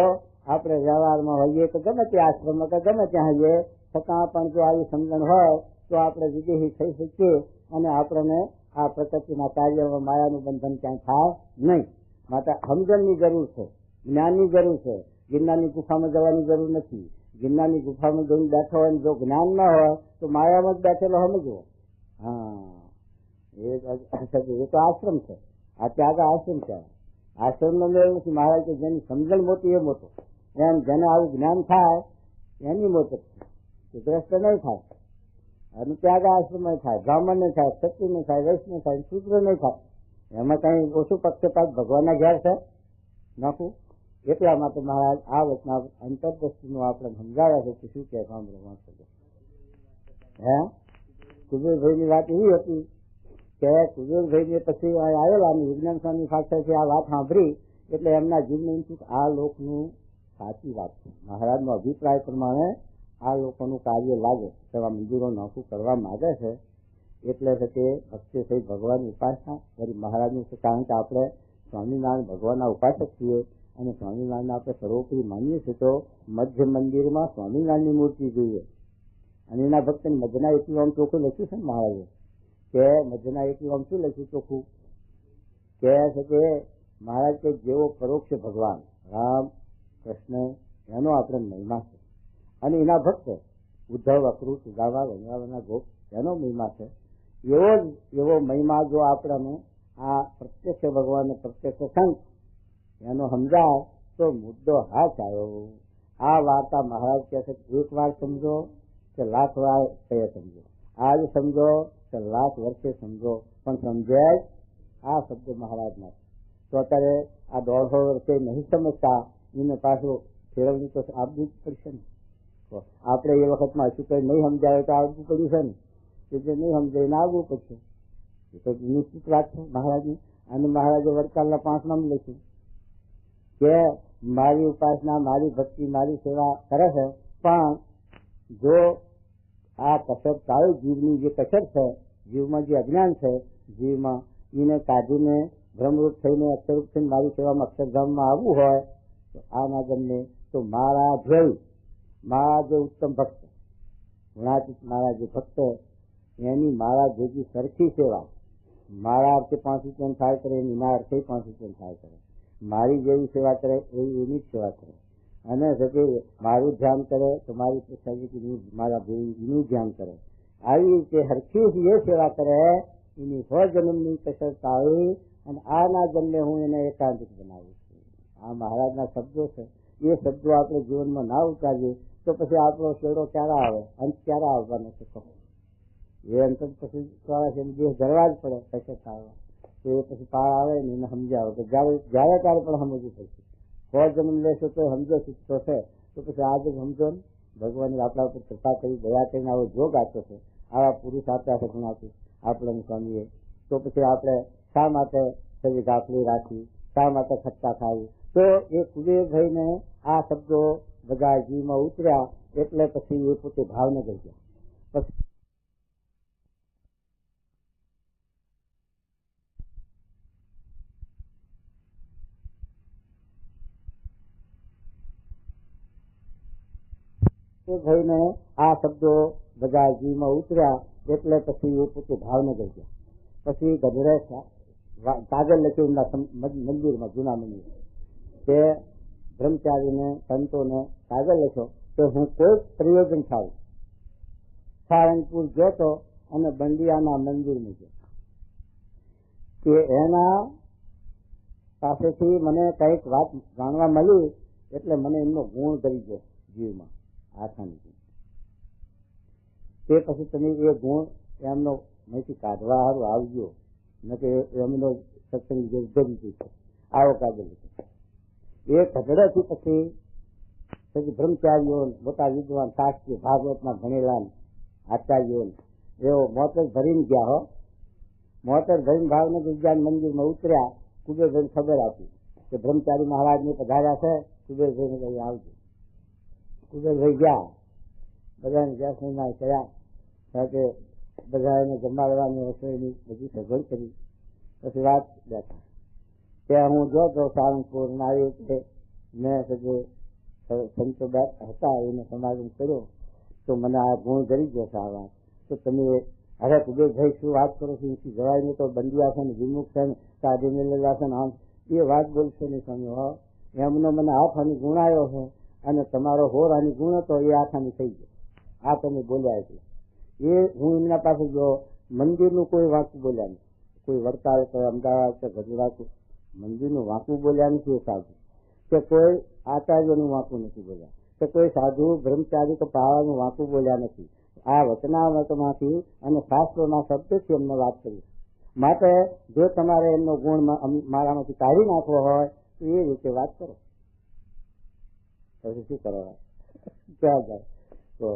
આપણે વ્યવહારમાં હોઈએ તો ગમે તે આશ્રમમાં કે ગમે ત્યાં હોઈએ, છતાં પણ જો આવી સમજણ હોય તો આપણે વિદેહી થઈ શકીએ અને આપણને આ પ્રકૃતિના કાર્યમાં માયાનું બંધન ક્યાંય થાય નહીં. માટે સમજણની જરૂર છે, જ્ઞાનની જરૂર છે. ગિરનારની ગુફામાં જવાની જરૂર નથી. ગિરનારની ગુફામાં જઈને બેઠો હોય જો જ્ઞાન ન હોય તો માયામાં જ બેઠેલો સમજવો. હા, એ તો આશ્રમ છે. આ ત્યાગ આશ્રમ છે. આશ્રમ નો મેળ નથી. મહારાજ કે જેની સમજણ મોટી એ મોટો. એમ જેને આવું જ્ઞાન થાય એની મોટો છે, ગ્રસ્ત નહીં થાય. અને ત્યાગ આશ્રમ થાય, બ્રાહ્મણ ને થાય, ક્ષત્રિય ને થાય, વૈષ્ણવ થાય, શુદ્ર નહીં થાય. એમાં કઈ ઓછું પક્ષપાત ભગવાનના ઘેર છે નાખું? એટલા માટે મહારાજ આ વચના અંતરદ્રષ્ટિનું આપણે સમજાવ્યા છે કે શું કે સાંભળવા હે. કુબેરભાઈ ની વાત એવી હતી કે કુબેરભાઈ ને પછી આવેલા વિજ્ઞાન સ્વામી પાસેથી આ વાત સાંભળી એટલે એમના જીવને એમ થયું આ લોકનું સાચી વાત છે. મહારાજનો અભિપ્રાય પ્રમાણે આ લોકોનું કાર્ય લાગે, તેવા મંદિરો નાખું કરવા માંગે છે. એટલે તે ભક્તિ સહિત ભગવાનની ઉપાસના કરી મહારાજનું છે. કારણ કે આપણે સ્વામિનારાયણ ભગવાનના ઉપાસક છીએ અને સ્વામિનારાયણ આપણે સર્વોપરી માનીએ છીએ, તો મધ્ય મંદિરમાં સ્વામિનારાયણની મૂર્તિ જોઈએ. અને એના ભક્તને મધ્યના એકલું ચોખ્ખું લખ્યું છે ને મહારાજે, કે મધ્યના એકલું શું લખ્યું ચોખ્ખું કે છે કે મહારાજ કે જેવો પરોક્ષ ભગવાન રામ કૃષ્ણ એનો આપણે મહિમા છે, અને એના ભક્ત ઉદ્ધવ અકૃત ગાવા વનરાવના ગોપ એનો મહિમા છે. એવો મહિમા જો આપણને આ પ્રત્યક્ષ ભગવાન પ્રત્યક્ષ સંત એનો સમજાય તો મુદ્દો હાથ આવ્યો. આ વાર્તા મહારાજ કહે છે એક વાર સમજો કે લાખ વાર કહે સમજો, આજ સમજો કે લાખ વર્ષે સમજો, પણ સમજે જ આ શબ્દ મહારાજના. તો અત્યારે આ 150 વર્ષે નહીં સમજતા એને પાછું ફેરવણી તો આપવી જ પડશે ને. આપણે એ વખતમાં શું કઈ નહીં સમજાવે તો આવવું પડ્યું છે ને, એટલે નહીં સમજાય ને આવવું પડશે. એ તો નિશ્ચિત વાત છે મહારાજની. અને મહારાજે વડતાલના 5 નામ લખ્યું કે મારી ઉપાસના, મારી ભક્તિ, મારી સેવા કરે છે, પણ જો આ કસર કાળું જીવની જે કસર છે, જીવમાં જે અજ્ઞાન છે જીવમાં, એને કાઢીને ભ્રમરૂપ થઈને અક્ષરરૂપ થઈને મારી સેવામાં અક્ષરધામમાં આવવું હોય તો આ ના ગમે. તો મારા ધ્યેય, મારા જે ઉત્તમ ભક્ત, ગુણાતીત મારા જે ભક્ત, એની મારા ભેગી સરખી સેવા, મારા અર્થે 5 રૂપિયા થાય કરે, એના અર્થે 5 રૂપિયા થાય કરે, મારી જેવી સેવા કરે એવી એની જ સેવા કરે. અને મારું ધ્યાન કરે તો મારી મારા એનું ધ્યાન કરે. આવી રીતે હરખી એ સેવા કરે, એની 100 જન્મની કસર ટાળી અને આના જન્મે હું એને એકાંતિક બનાવું છું. આ મહારાજના શબ્દો છે. એ શબ્દો આપણે જીવનમાં ના ઉતારીએ તો પછી આપણો છેડો ક્યારે આવે, અંત ક્યારે આવવાનો છે? એ અંત પછી દેહ ધરવા જ પડે કસર ટાળવા. તો એ પછી પાર આવે ને એને સમજાવો તો જ્યારે ત્યારે પણ સમજવું પડશે. 100 જન્મ લેશો તો સમજો શીખતો છે તો પછી આજે સમજો ને. ભગવાન આપણા ઉપર કૃપા કરી દયા કરીને આવો જોગ આપ્યો છે, આવા પુરુષ આપ્યા છે ગુણાથી આપણને સ્વામીએ. તો પછી આપણે શા માટે સવી ગાફલી રાખી, શા માટે ખટ્ટા ખાવી? તો એ કુબેરભાઈને આ શબ્દો બધા જીવમાં ઉતર્યા એટલે પછી એ પોતે ભાવનગર ગયા. પછી ભાઈને આ શબ્દો બધા જીવમાં ઉતર્યા એટલે પછી એ પોતે ભાવનગર ગયા. પછી ગઢડે કાગળ લખ્યું એમના મંદિરમાં, જૂના મંદિર, કે બ્રહ્મચારીને સંતોને કાગળ લખ્યો કે હું કોઈ પ્રયોજન થાઉં સારંગપુર ગયો અને બંડિયાના મંદિરમાં ગયો કે એના પાસેથી મને કઈક વાત જાણવા મળી એટલે મને એમનો ગુણ કરી ગયો જીવમાં આસાની. તે પછી તમે એ ગુણ એમનો અહીંથી કાઢવા સારું આવજો, ન કે એમનો સત્સંગ જરૂરી છે. આવો કાગળ એ કચડેથી પછી બ્રહ્મચારીઓ, મોટા વિદ્વાન શાસ્ત્રી, ભાગવતના ભણેલા આચાર્યો એવો મોતર ભરીને ગયા. હો, મોતર ભરીને ભાવનગર વિજ્ઞાન મંદિરમાં ઉતર્યા. કુબેરભાઈને ખબર આપી કે બ્રહ્મચારી મહારાજને પધાર્યા છે, કુબેરભાઈને કહી આવજો. કુબેરભાઈ ગયા, બધાને જ્યાં સ્નાન કર્યા, સાથે બધા એને જમાડવાની રસોઈની બધી સગવડ કરી. પછી વાત બેઠા ત્યાં હું જોતો સારંગપુર આવી રીતે મેં સંતો હતા એને સમાગમ કર્યો તો મને આ ગુણ કરી ગયો છે. આ વાત તો તમે અરે કુબેરભાઈ શું વાત કરો છો? એથી જવાય નહીં તો બંધિયા છે ને, વિમુખ છે ને, કાઢીને લેલા છે ને, આમ એ વાત બોલશે નહીં સ્વામી. હો, એમનો મને આખાની ગુણ આવ્યો છે અને તમારો હોરાની ગુણ હતો એ આખાની થઈ ગયો. આ તમે બોલ્યા એટલે એ હું એમના પાસે ગયો. મંદિરનું કોઈ વાંકું બોલ્યા નહીં. કોઈ વડતાલ કે અમદાવાદ કે ગજરાત મંદિરનું વાંકું બોલ્યા નથી. એ સાધુ કે કોઈ આચાર્યનું વાંકું નથી બોલ્યા, કે કોઈ સાધુ બ્રહ્મચારી કે પાળાનું વાંકું બોલ્યા નથી. આ વચનામૃતમાંથી અને શાસ્ત્રોના શબ્દથી અમને વાત કરી. માટે જો તમારે એમનો ગુણ મારામાંથી કાઢી નાખવો હોય તો એ રીતે વાત કરો. પછી શું કરવા ક્યાં જાય? તો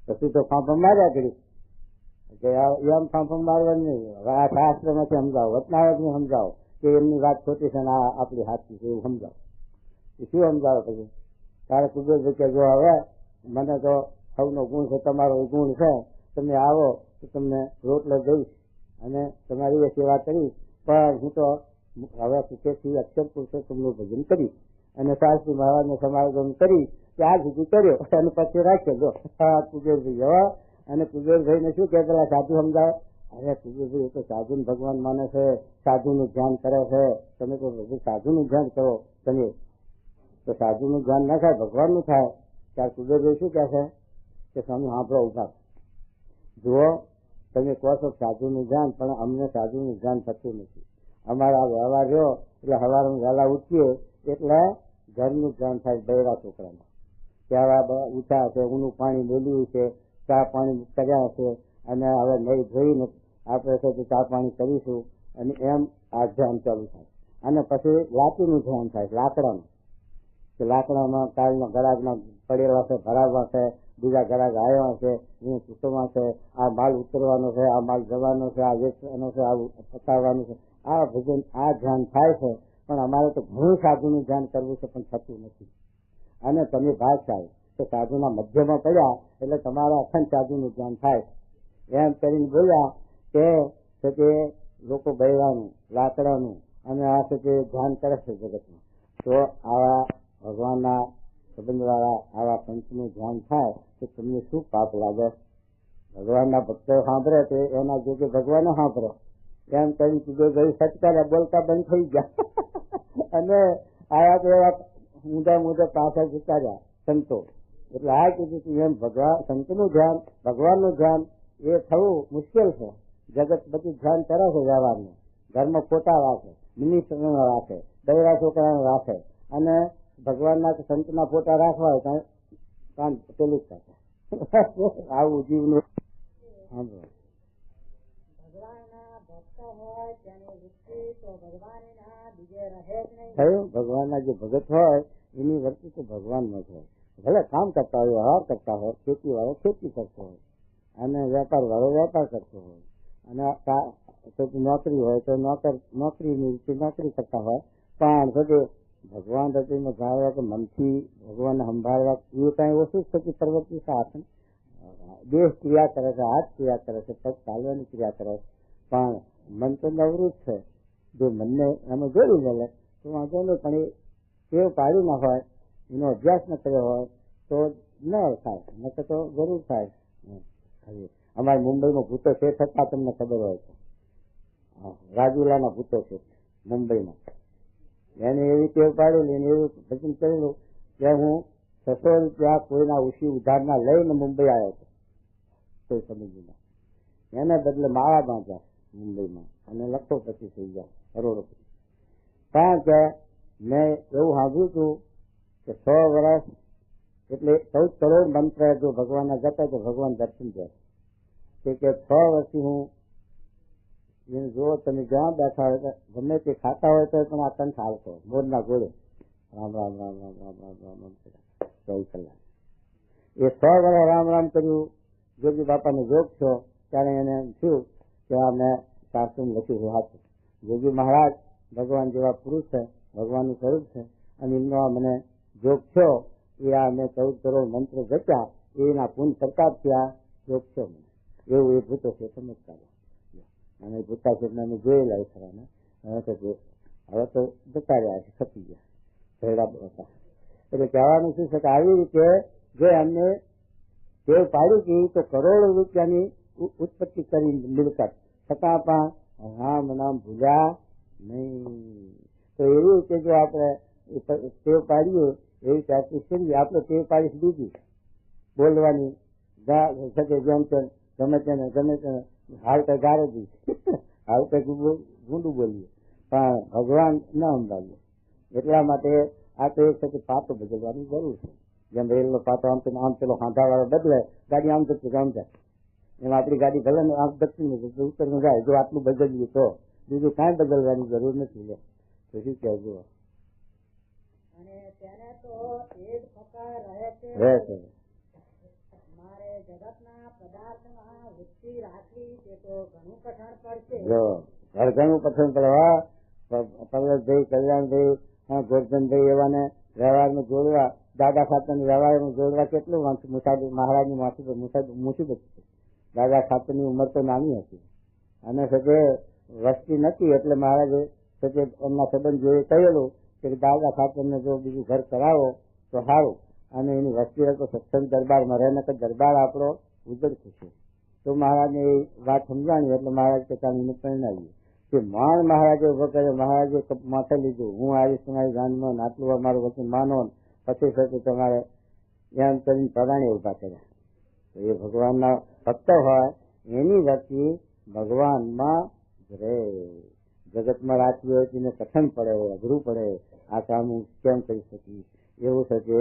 પછી તો ફાંફા માર્યા કરી કે એમ ફાંફા મારવાનું નહીં. આ શાસ્ત્રમાંથી સમજાવો, વચનાવતને સમજાવો કે એમની વાત ખોટી છે ને આ આપણી સાચી છે એવું સમજાવો. શું સમજાવો? પછી તારે કુબેરભાઈ કે જો હવે મને તો સૌનો ગુણ છે, તમારો ગુણ છે, તમે આવો તો તમને રોટલો દઈશ અને તમારી એ સેવા કરીશ, પણ હું તો હવે સુખેથી અક્ષર પુરુષોત્તમનું ભજન કરીશ અને શાસ્ત્રી મહારાજનો સમાગમ કરી ત્યાં સુધી કર્યો અને પછી રાખ્યો. જો કુબેરભાઈ હવે અને કુબેરભાઈને શું કે પેલા સાધુ સમજાવે? અરે કુબેરભાઈ એ તો સાધુને ભગવાન માને છે, સાધુનું ધ્યાન કરે છે. તમે તો સાધુનું ધ્યાન કરો, તમે તો સાધુનું ધ્યાન ના થાય, ભગવાનનું થાય. ત્યારે કુબેરભાઈ શું કહે છે કે સ્વામી સાંભળો ઉભા જુઓ, તમે કહો છો સાધુનું ધ્યાન, પણ અમને સાધુનું ધ્યાન થતું નથી. અમારા વ્યવહાર રહ્યો એટલે સવારમાં વહેલા ઉઠીએ એટલે ઘરનું ધ્યાન થાય બૈરા છોકરામાં. ત્યાં ઉઠ્યા છે, ઊનું પાણી બોલ્યું છે, ચા પાણી કર્યા છે અને હવે નહીં ધોઈને આપણે છે ચા પાણી કરીશું અને એમ આ ધ્યાન ચાલુ થાય. અને પછી લાકડીનું ધ્યાન થાય, લાકડાનું. કે લાકડામાં કાળનો ગરાગના પડેલા છે, ભરાવવા છે, બીજા ગરાગ આવ્યા છે, એ કુટુંબમાં છે, આ માલ ઉતરવાનો છે, આ માલ જવાનો છે, આ વેચવાનો છે, આ પતાવવાનું છે, આ ભજન આ ધ્યાન થાય છે. પણ અમારે તો ઘણું સાધુનું ધ્યાન કરવું છે, પણ થતું નથી. અને તમે ભાષા તો સાધુના મધ્યમાં પડ્યા એટલે તમારા અખંડ સાધુનું ધ્યાન થાય. એમ કરીને બોલ્યા કે તે લોકો બૈરાનું લાકડાનું અને આ છે તે ધ્યાન કરે છે જગતમાં. તો આવા ભગવાનના સંબંધવાળા આવા પંચનું ધ્યાન થાય તો તમને શું પાપ લાગે? ભગવાનના ભક્તો સાંભળે તો એના જોગે ભગવાન સાંભળે. એમ કરી કીધું ગઈ સટકાર્યા, બોલતા બંધ થઈ ગયા. અને આયા તો એવા ઊંધા પાછા જુકાર્યા સંતો. એટલે આ કીધું એમ ભગવાન સંતનું ધ્યાન, ભગવાનનું ધ્યાન એ થવું મુશ્કેલ છે. જગત બધું ધ્યાન કરે છે વ્યવહારનું, ઘરમાં ખોટા રાખે, મિનિસ્ટરનો રાખે, દૈરા છોકરાનો રાખે, અને ભગવાનના સંતના ફોટા રાખવા હોય કાન પેલું જ থাকে. આવું જીવનું ભગવાનના જે ભગત હોય એની વૃત્તિ તો ભગવાનમાં જ હોય. ભલે કામ કરતા હોય, વ્યવહાર કરતા હોય, ખેતી વાળો ખેતી કરતો હોય, અને વેપાર વાળો વેપાર કરતો હોય, અને નોકરી હોય તો નોકરીની રીતે નોકરી કરતા હોય. પણ બધે ભગવાન હૃદયમાં જાળવા કે મનથી ભગવાનને સંભાળવા એ કઈ ઓછું જ થતું. પ્રવૃત્તિ શાસન દેહ ક્રિયા કરે છે, હાથ ક્રિયા કરે છે, પગ ચાલવાની ક્રિયા કરે છે, પણ મન તો નવરું જ છે. જો મનને એમાં જોડી મળે તો વાંધો નહીં, પણ એ ટેવ પાડી ના હોય, એનો અભ્યાસ ન કર્યો હોય તો ન થાય, નકર તો જરૂર થાય. અમારે મુંબઈમાં ભૂતો છે છતાં તમને ખબર હોય તો રાજુલાના ભૂતો છે મુંબઈમાં. એને એવી ટેવ પાડેલી, એને એવું ભજન કરેલું કે હું 600 રૂપિયા કોઈના ઉછી ઉધારના લઈને મુંબઈ આવ્યો હતો કોઈ સમજીમાં. એને બદલે માળા બાંધ્યા મુંબઈમાં અને લખોપતિ થઈ ગયા, કરોડોપતિ. કારણ કે મેં એવું સાંભળ્યું હતું કે 100 વર્ષ એટલે 14 કરોડ મંત્ર જો ભગવાનના જતા તો ભગવાન દર્શન દે કે 6 વર્ષથી હું જો તમે જ્યાં બેઠા હોય ગમે તે ખાતા હોય તો પણ આ કંઠ આવતો મોરના ગોળે રામ રામ રામ રામ રામ રામ રામ રામ 14 કલાક. એ 100 વર્ષ રામ રામ કર્યું. જોગી બાપાને જોગ છો ત્યારે એને થયું કે આ મેં શાસ્ત્રમાં લખ્યું છે હાથું. જોગી મહારાજ ભગવાન જેવા પુરુષ છે, ભગવાનનું સ્વરૂપ છે, અને એમનો મને જોગ થયો. એ આ મેં 14 કરોડ મંત્ર જપ્યા એના પૂન પ્રતાપ થયા જોગ થયો મને. એવું એ ભૂતો છે ચમત્કાર. અને ભૂતા છે અમે જોયેલા ખરા ને. હવે તો જતા રહ્યા છે, ખપી ગયા ભેડા હતા. એટલે કહેવાનું શું છે કે આવી રીતે જો એમને ટેવ પાડી ગઈ તો કરોડો રૂપિયાની ઉત્પત્તિ કરી મિલકત, છતાં પણ રામ નામ ભૂલ્યા નહીં. તો એવી રીતે જો આપણે ટેવ પાડીએ એવી પ્રેક્ટિસ કરીએ, આપણે ટેવ પાડીશ બીજી બોલવાની જેમ તેમ ગમે તેને હાલ તો ગારે દઈશ, હાલ તો ગુંડું બોલીએ, પણ ભગવાન ન અંબાવીએ. એટલા માટે આ તો એક છે પાતો બદલવાની જરૂર છે. જેમ રેલનો પાતો આમ પેલો ખાંધા વાળો બદલે, ગાડી આમ જતી આમ જાય, એમ આપણી ગાડી ભલે ને આમ જતી નથી ઉત્તરમાં જાય. જો આટલું બદલીએ તો બીજું કાંઈ બદલવાની જરૂર નથી. લે તો શું કહેજો રહે છે. મારે જગતના પદાર્થમાં વૃત્તિ રાખવી તે તો ઘણું કઠણ પડશે. ઘણું કઠણ પડવા પર્વતભાઈ, કલ્યાણભાઈ, ગોરધનભાઈ એવાને વ્યવહારમાં જોડવા, દાદા ખાતરની વ્યવહારમાં જોડવા કેટલું મુસાફર મહારાજની મુસીબત છે. દાદા ખાતરની ઉંમર તો નાની હતી અને સજે વસ્તી નથી, એટલે મહારાજે સજે એમના સંબંધ જોડે કહેલું કે દાદા ખાતરને જો બીજું ઘર કરાવો તો સારું, અને એની વસ્તી તો સત્સંગ દરબારમાં રહે ને કે દરબાર આપણો ઉજળ થશે. તો મહારાજને એ વાત સમજાણી એટલે મહારાજ પોતાની પરિણાવી કે માણ મહારાજે ઉભો કર્યો. મહારાજે માથે લીધું, હું આવીશ તમારી ગાંધમાં, આટલું અમારું વચન માનો, પછી થતું તમારે એમ કરીને પ્રધાને ઉભા કર્યા. તો એ ભગવાનના ભક્ત હોય એની વસ્તી ભગવાનમાં જ રહે. જગતમાં રાખવી હોય તેને કઠણ પડે, અઘરું પડે, આ કામ હું કેમ કરી શકીશ એવું થશે.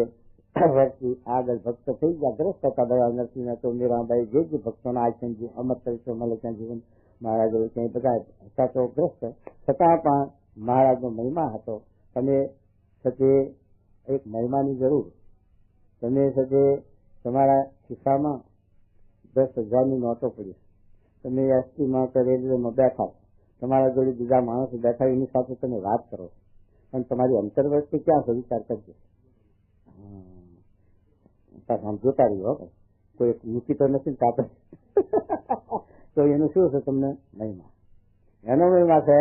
વર્ષથી આગળ ભક્ત થઈ ગયા, ગ્રસ્ત હતા બધા નરસિંહ તો મીરાબાઈ જે ભક્તોના આચરણ અમર તરીકે મળે ત્યાં જીવન મહારાજ ક્યાંય બધા હતા તો ગ્રસ્ત, છતાં પણ મહારાજનો મહિમા હતો. તમે સચે એક મહિમાની જરૂર. તમે સજે તમારા ખિસ્સામાં 10,000ની નોટો પડી, તમે એસટીમાં કે રેલવેમાં બેઠા, તમારા જોડે બીજા માણસો બેઠા, એની સાથે તમે વાત કરો, પણ તમારી અંતર્વૃત્તિ ક્યાં છે વિચાર કરજો. આમ જોતા રહ્યો કોઈ મૂકી તો નથી ને કાપે તો એનું શું છે તમને મહિમા. એનો મહિમા છે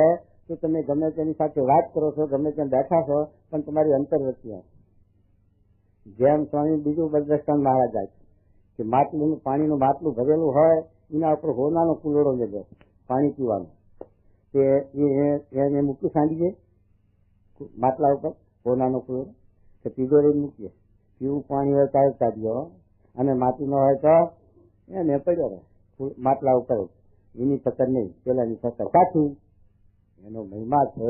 કે તમે ગમે તેની સાથે વાત કરો છો, ગમે ત્યાં બેઠા છો, પણ તમારી અંતર્વૃત્તિ આવે. જેમ સ્વામી બીજું બદ્રષ્ટાન મહારાજ જાય કે માટલું પાણીનું માટલું ભરેલું હોય, એના ઉપર હોનાનો કુલોડો મેળવે પાણી પીવાનું, તે એને મૂકી સાંડીએ માટલા ઉપર હોનાનો કુલોડો, કે તિજોરી મૂકીએ, પીવું પાણી હોય ત્યારે કાઢ્યો, અને માટી નો હોય તો એને પડ્યો રહે માટલા ઉપર, એની પકડ નહીં, પેલાની પકડ કાઢી. એનો મહિમા છે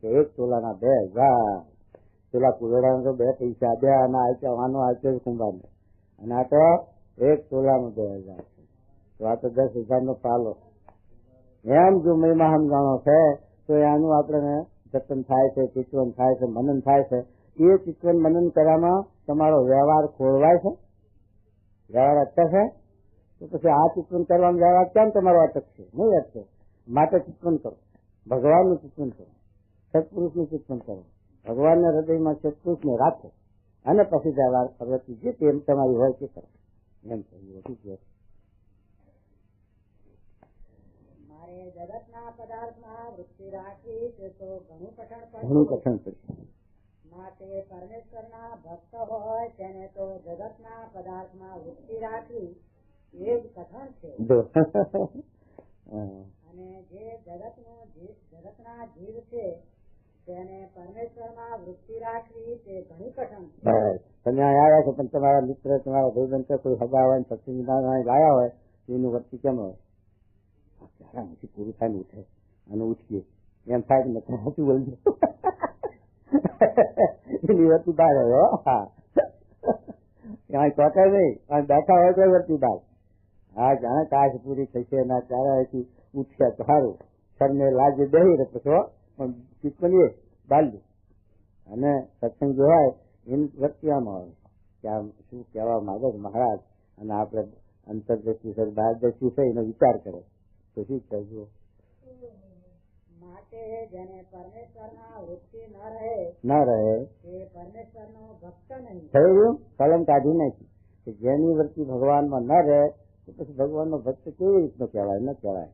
કે 1 તોલાના 2,000, પેલા કુલોડા તો 2 પૈસા, 2 આના આપ્યા, આનો આપ્યો કુંભારને, અને આ તો 1 તોલામાં 2,000 છે. તો આ તો 10,000નો પાલો. એમ જો મહિમા સમજાણો છે તો એનું આપણે જતન થાય છે, ચિંતન થાય છે, મનન થાય છે. એ ચિંતન મનન કરવામાં તમારો વ્યવહાર ખોરવાય છે, વ્યવહાર અટકે છે, તો પછી આ ચિંતન કરવાનો વ્યવહાર કેમ તમારો અટકશે? નહીં અટકે. માટે ચિંતન કરો, ભગવાનનું ચિંતન કરો, સત્પુરુષનું ચિંતન કરો, ભગવાનના હૃદયમાં સત્પુરુષને રાખો, અને પછી વ્યવહાર પ્રવૃત્તિ જે તેમ તમારી હોય તે કરો. એમ કહ્યું. મારે જગતના પદાર્થમાં વૃત્તિ રાખવી તે તો ઘણું કઠણ પડશે. માટે પરમેશ્વરના ભક્ત હોય તેને તો જગતના પદાર્થમાં વૃત્તિ રાખવી એ જ કઠણ છે. અને જે જગતના જીવ છે તેને પરમેશ્વરમાં વૃત્તિ રાખવી તે ઘણી કઠણ છે. તમે આવ્યા છો પણ તમારા મિત્ર, તમારા ભાઈબંધ કોઈ હગા હોય, સત્સંગ લાયા હોય તો એનું વૃત્તિ કેમ હોય? નથી પૂરું થાય ને ઉઠે અને ઉઠીએ એમ થાય કે નથી સાચું બોલજો. એની વસ્તુ બહાર હોય. હા, ક્યાંય ચોટે નહીં, બેઠા હોય તો વસ્તુ બહાર. હા, જાણે કાશ પૂરી થશે ના ચારાથી ઉઠ્યા તો સારું, સરને લાજે દઈ રહે પછી પણ ચીકણીએ બાંધ્યું. અને સત્સંગ જો હોય એની વસ્તુ આમ આવે કે આમ શું કહેવા માંગે મહારાજ, અને આપણે અંતરદ્રષ્ટિ છે, બહારદ્રષ્ટિ છે, એનો વિચાર કરે તો શું કહેવું? માટે જેને પરમેશ્વરના વૃત્તિ ન રહે તે પરમેશ્વરનો ભક્ત નહીં. થયું કલમ કાઢી નાખી કે જેની વૃત્તિ ભગવાનમાં ન રહે તો પછી ભગવાનનો ભક્ત કેવી રીતનો કહેવાય? ન કહેવાય.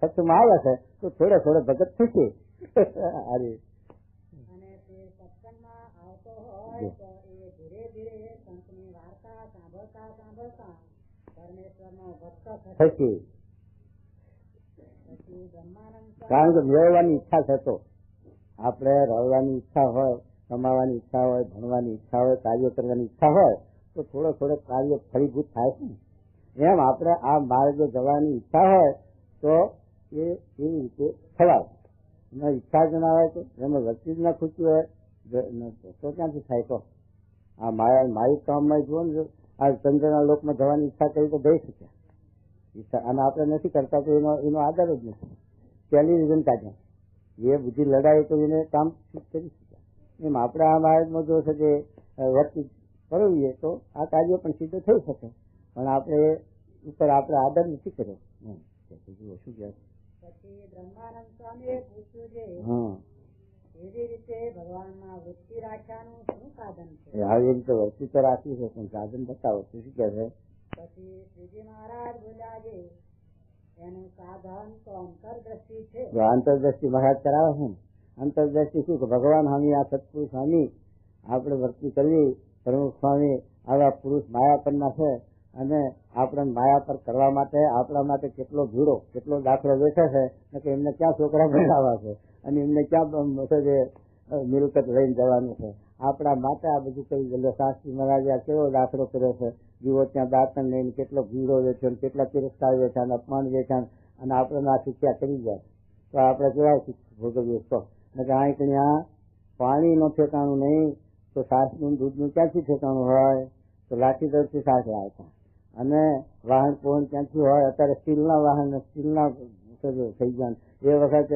સત્સંગમાં આવે છે તો થોડે ભગત થશે. અને તે સત્સંગમાં આવતો હોય તો એ ધીરે ધીરે સંતની વાર્તા સાંભળતા પરમેશ્વરનો ભક્ત થશે. કારણ કે મેળવવાની ઈચ્છા છે, તો આપણે રહેવાની ઈચ્છા હોય, કમાવાની ઈચ્છા હોય, ભણવાની ઈચ્છા હોય, કાર્ય કરવાની ઈચ્છા હોય તો થોડો કાર્ય ફળીભૂત થાય છે ને. એમ આપણે આ માર્ગે જવાની ઈચ્છા હોય તો એ એવી રીતે થવાય. એમાં ઈચ્છા જ ના હોય તો એમાં વસ્તી જ ના ખૂચી હોય તો ક્યાંથી થાય? તો આ મારી કામમાં જુઓ ને, આ ચંદ્રના લોકમાં જવાની ઈચ્છા કરી તો જઈ શકે, અને આપણે નથી કરતા તો એનો આધાર જ નથી. ટેલિવિઝન કાઢ્યા એ બુદ્ધિ લડાય તો એને કામ કરી શકે. એમ આપણે આ માર્ગમાં જો છે કે વ્યક્તિ કરવીએ તો આ કાર્ય પણ સિદ્ધ થઈ શકે, પણ આપણે ઉપર આપણે આદર નથી કર્યો. શું કહે? પછી બ્રહ્માનંદ સ્વામીએ પૂછ્યું છે એવી રીતે ભગવાનમાં વૃત્તિ રાખવાનું શું સાધન છે? આવી રીતે વૃત્તિ તો રાખવી છે પણ સાધન બતાવો શું કહે છે? પછી શ્રીજી મહારાજ બોલ્યા છે એનું સાધન તો અંતરદ્રષ્ટિ છે. અંતરદ્રષ્ટિ મહારાજ કરાવે છે ને. અંતરદ્રષ્ટિ શું કે ભગવાન સ્વામી, આ સત્પુરુષ સ્વામી આપણે વૃત્તિ કરવી, પ્રમુખ સ્વામી આવા પુરુષ માયા પરના છે, અને આપણે માયા પર કરવા માટે આપણા માટે કેટલો ભીડો, કેટલો દાખલો બેઠે છે કે એમને ક્યાં છોકરા બનાવવા છે અને એમને ક્યાં મિલકત લઈને જવાનું છે. આપણા માટે આ બધું કરી ગયેલો. શાસ્ત્રી મહારાજે કેવો દાખલો કર્યો છે, જીવો ત્યાં દાંતણ લઈને કેટલો ભીડો વેચ્યો, કેટલા તિરસ્કાર વેચાણ, અપમાન વેચાણ, અને આપણે આ શિક્ષા કરી જાય તો આપણે કેવા ભોગવીએ? તો અહીંયા પાણીનું ઠેકાણું નહીં તો છાસનું દૂધનું ક્યાંથી ઠેકાણું હોય? તો લાઠી દરથી છાસ આવતા, અને વાહન પોહન ક્યાંથી હોય? અત્યારે સ્ટીલના વાહન, સ્ટીલના થઈ ગયા. એ વખતે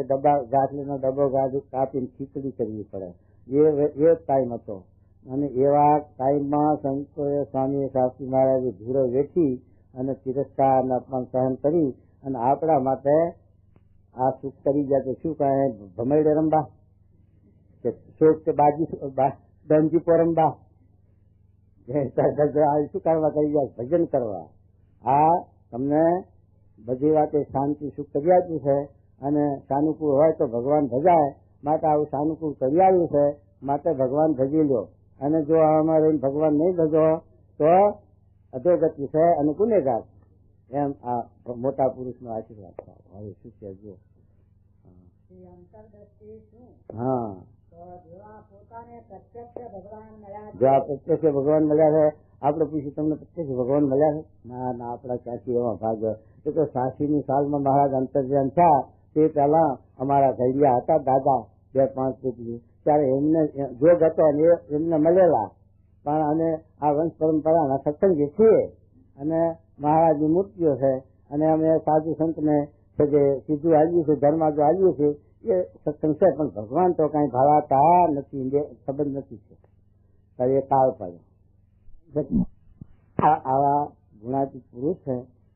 ગાંઠલીનો ડબ્બો કાપીને ખીચડી કરવી પડે. એ ટાઈમ હતો. અને એવા ટાઈમમાં સંતોએ સ્વામી શાસ્ત્રી મહારાજે ધીરો વેઠી અને તિરસ્કાર અને અપમાન સહન કરી અને આપણા માટે આ સુખ કરી ગયા. તો શું કહે, ભમેડે રંબા કે શોક કે બાજી દંજી પોરંબા, શું કરવા કરી ગયા? ભજન કરવા. આ તમને બધી વાતે શાંતિ સુખ કરી આપ્યું છે અને સાનુકૂળ હોય તો ભગવાન ભજાય માટે આવું સાનુકૂળ કરી આવ્યું છે માટે ભગવાન ભજી લો. અને જો આમાં રહીને ભગવાન નહીં ભજો તો અધોગતિ છે અને ગુનેગાર. એમ આ મોટા પુરુષ નો આશીર્વાદ થાય. હવે શું છે જો હા જો આ પ્રત્યક્ષ ભગવાન મળ્યા છે. આપડે પૂછ્યું તમને પ્રત્યક્ષ ભગવાન મળ્યા છે? ના ના, આપડા ચાચી એમાં ભાગ. એ તો 86ની સાલમાં મહારાજ અંતર્ધ્યાન થયા તે પહેલા અમારા ઘડિયા હતા દાદા 2-5 પેટી, ત્યારે એમને જોગ હતો અને એમને મળેલા. પણ અને આ વંશ પરંપરાના સત્સંગી છીએ અને મહારાજની મૂર્તિઓ છે અને અમે સાધુ સંતને જે સીધું આવ્યું છે ધર્મ જો આવ્યું છે એ સત્સંગ છે. પણ ભગવાન તો કઈ ભાવાતા નથી, સંબંધ નથી છે. એ કાળ પડે આવા ગુણાતીત પુરુષ છે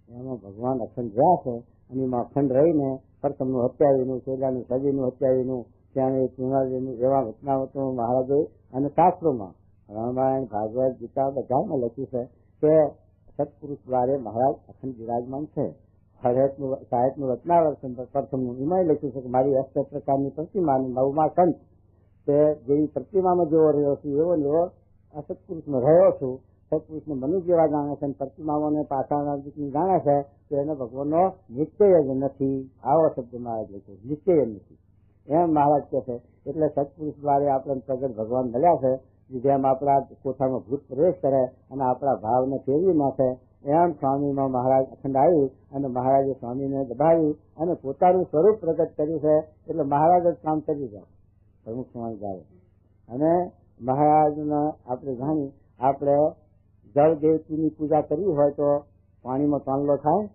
એમાં ભગવાન અખંડ રહ્યા છે અને એમાં અખંડ રહીને પ્રથમનું હત્યાવીનું, છેલ્લાનું સદીનું હત્યાવીનું, ત્યાં ચુનાવીનું એવા ઘટનાવતો મહારાજે અને શાસ્ત્રોમાં રામાયણ, ભાગવત, ગીતા બધામાં લખ્યું છે કે સત્પુરુષ દ્વારે મહારાજ અખંડ વિરાજમાન છે. સાહેબનું રત્નાવર્ષન પ્રથમનું એમાં લખ્યું છે કે મારી 8 પ્રકારની પ્રતિમાનું 9મા સંત તે જેવી પ્રતિમામાં જેવો રહ્યો છું એવો ને એવો અસત્પુરુષમાં રહ્યો છું. સત્પુરુષને મનુષ્ય જેવા જાણે છે અને પ્રતિમાઓને પાછળના જાણે છે તો એને ભગવાનનો નિશ્ચય જ નથી. આવો શબ્દ મહારાજ લખ્યો, નિશ્ચય જ નથી એમ મહારાજ કહે છે. એટલે સત્પુરુષ દ્વારે આપણે પ્રગટ ભગવાન મળ્યા છે. જેમ આપણા કોઠામાં ભૂત પ્રવેશ કરે અને આપણા ભાવને ફેરવી નાખે એમ સ્વામીમાં મહારાજ અખંડ આવી અને મહારાજે સ્વામીને દબાવી અને પોતાનું સ્વરૂપ પ્રગટ કર્યું છે. એટલે મહારાજ જ કામ કરી જાય પ્રમુખ સ્વામી જાય. અને મહારાજના આપણે જાણી આપણે જળ દેવતીની પૂજા કરવી હોય તો પાણીમાં ચાંદલો થાય,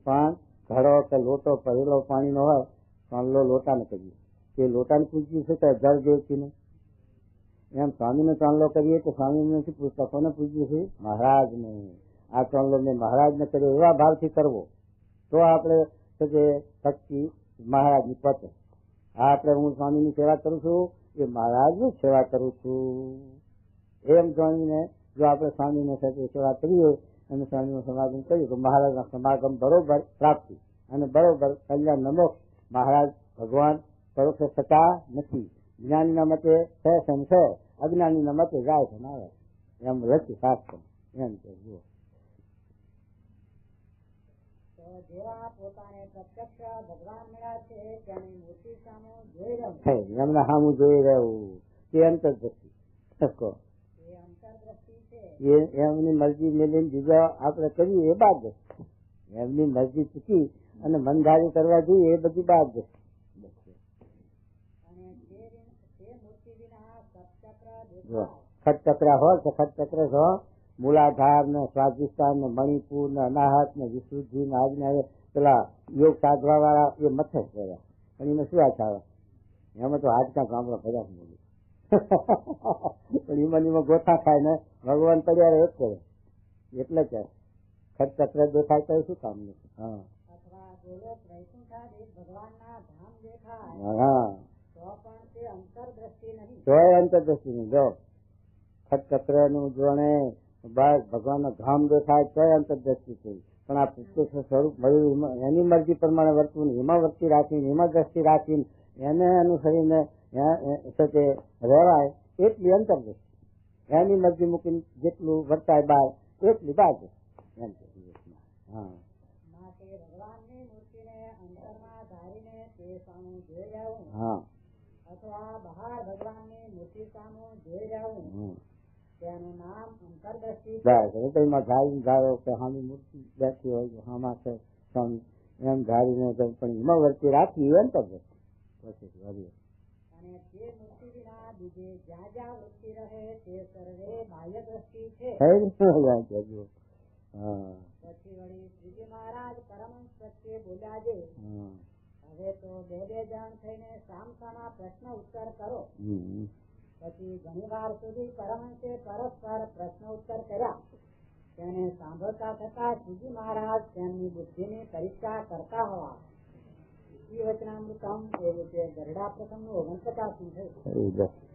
પણ ઘડો કે લોટો ભરેલો પાણીનો હોય ચાંદલો લોટાને કરીએ તે લોટાને પૂજ્યું છે તો જળ દેવતીને. એમ સ્વામીને ચાંદલો કરીએ તો સ્વામી નથી પુસ્તકોને પૂજ્યું છે મહારાજને. આ ચાંદલો મેં મહારાજને કર્યો એવા ભાવથી કરવો તો આપણે શક્તિ મહારાજની પતે. આ આપણે હું સ્વામીની સેવા કરું છું એ મહારાજની સેવા કરું છું એમ જાણીને જો આપણે સ્વામીને સાથે સેવા કરીએ અને સ્વામીનું સમાગમ કરીએ તો મહારાજના સમાગમ બરોબર પ્રાપ્તિ અને બરોબર કલ્યાણ નમો. મહારાજ ભગવાન પરોક્ષ થતા નથી. જ્ઞાનીના મતે છે, અજ્ઞાનીના મતે જાય છે ના એમ લખી શાસ્ત્ર એમ કે જુઓ. જેવા પોતાને પ્રત્યક્ષ ભગવાન મળ્યા છે તેની મૂર્તિ સામે જોઈ રહ્યું એમને સામું જોઈ રહ્યું તે અંતરદ્રષ્ટિ છે. એમની મરજી મેળવીને બીજા આપણે કરીએ એ બાદ એમની મરજી ચૂકી અને મનધારી કરવા જોઈએ એ બધી બાદ. ખટચક્ર હોય તો ખટચક્ર છો મૂલાધાર ને સ્વાધિષ્ઠાન ને મણિપુર ને અનાહત ને વિશુદ્ધિ ને આજ્ઞા પેલા યોગ સાધવા વાળા એ મથે ગયા. પણ એમાં શું આછા આવે એમાં તો હાથ ક્યાં ગામડા ભર્યા મળ્યું પણ એમાં ગોથા ખાય ને ભગવાન પડ્યા રહે કરે એટલે કે ખટચક્ર દેખાય તો શું કામ નથી. હા તોય અંતરદ્રષ્ટિ નહીં. જો ખટચક્ર નું જોણે ભગવાન નો ધામ દેખાય તોય અંતરદ્રષ્ટિ થઈ. પણ આ પ્રત્યક્ષ સ્વરૂપ મળ્યું એની મરજી પ્રમાણે વર્તવું, એમાં વર્તી રાખીને એમાં દ્રષ્ટિ રાખીને એને અનુસરીને રહેવાય એટલી અંતરદ્રષ્ટિ. એની મરજી મૂકીને જેટલું વર્તાય બહાર એટલી બાદ. હા હા અથવા બહાર ભગવાનની મૂર્તિ સામે જોઈ રહ્યું તેનું નામ અંતરદ્રષ્ટિ. મૂર્તિ બેઠી હોય હામાં છે સ્વામી એમ ધારીને પણ એમાં વર્તી રાખી એ અંતરદ્રષ્ટિ. અને તે મૂર્તિ વિના બીજે જ્યાં જ્યાં વૃત્તિ રહે તે સર્વે બાહ્ય દ્રષ્ટિ છે. પછી વળી શ્રીજી મહારાજ પરમહંસ પ્રત્યે બોલ્યા છે હવે તો બે જણ થઈને સામસામા પ્રશ્ન ઉત્તર કરો. પછી ઘણી વાર સુધી પરમહંસે પરસ્પર પ્રશ્ન ઉત્તર કર્યા. તેને સાંભળતા થતા શ્રીજી મહારાજ તેમની બુદ્ધિની પરીક્ષા કરતા હોવા. વચનામૃતમ એવું છે. ગરડા પ્રથમ નું 49 થયું.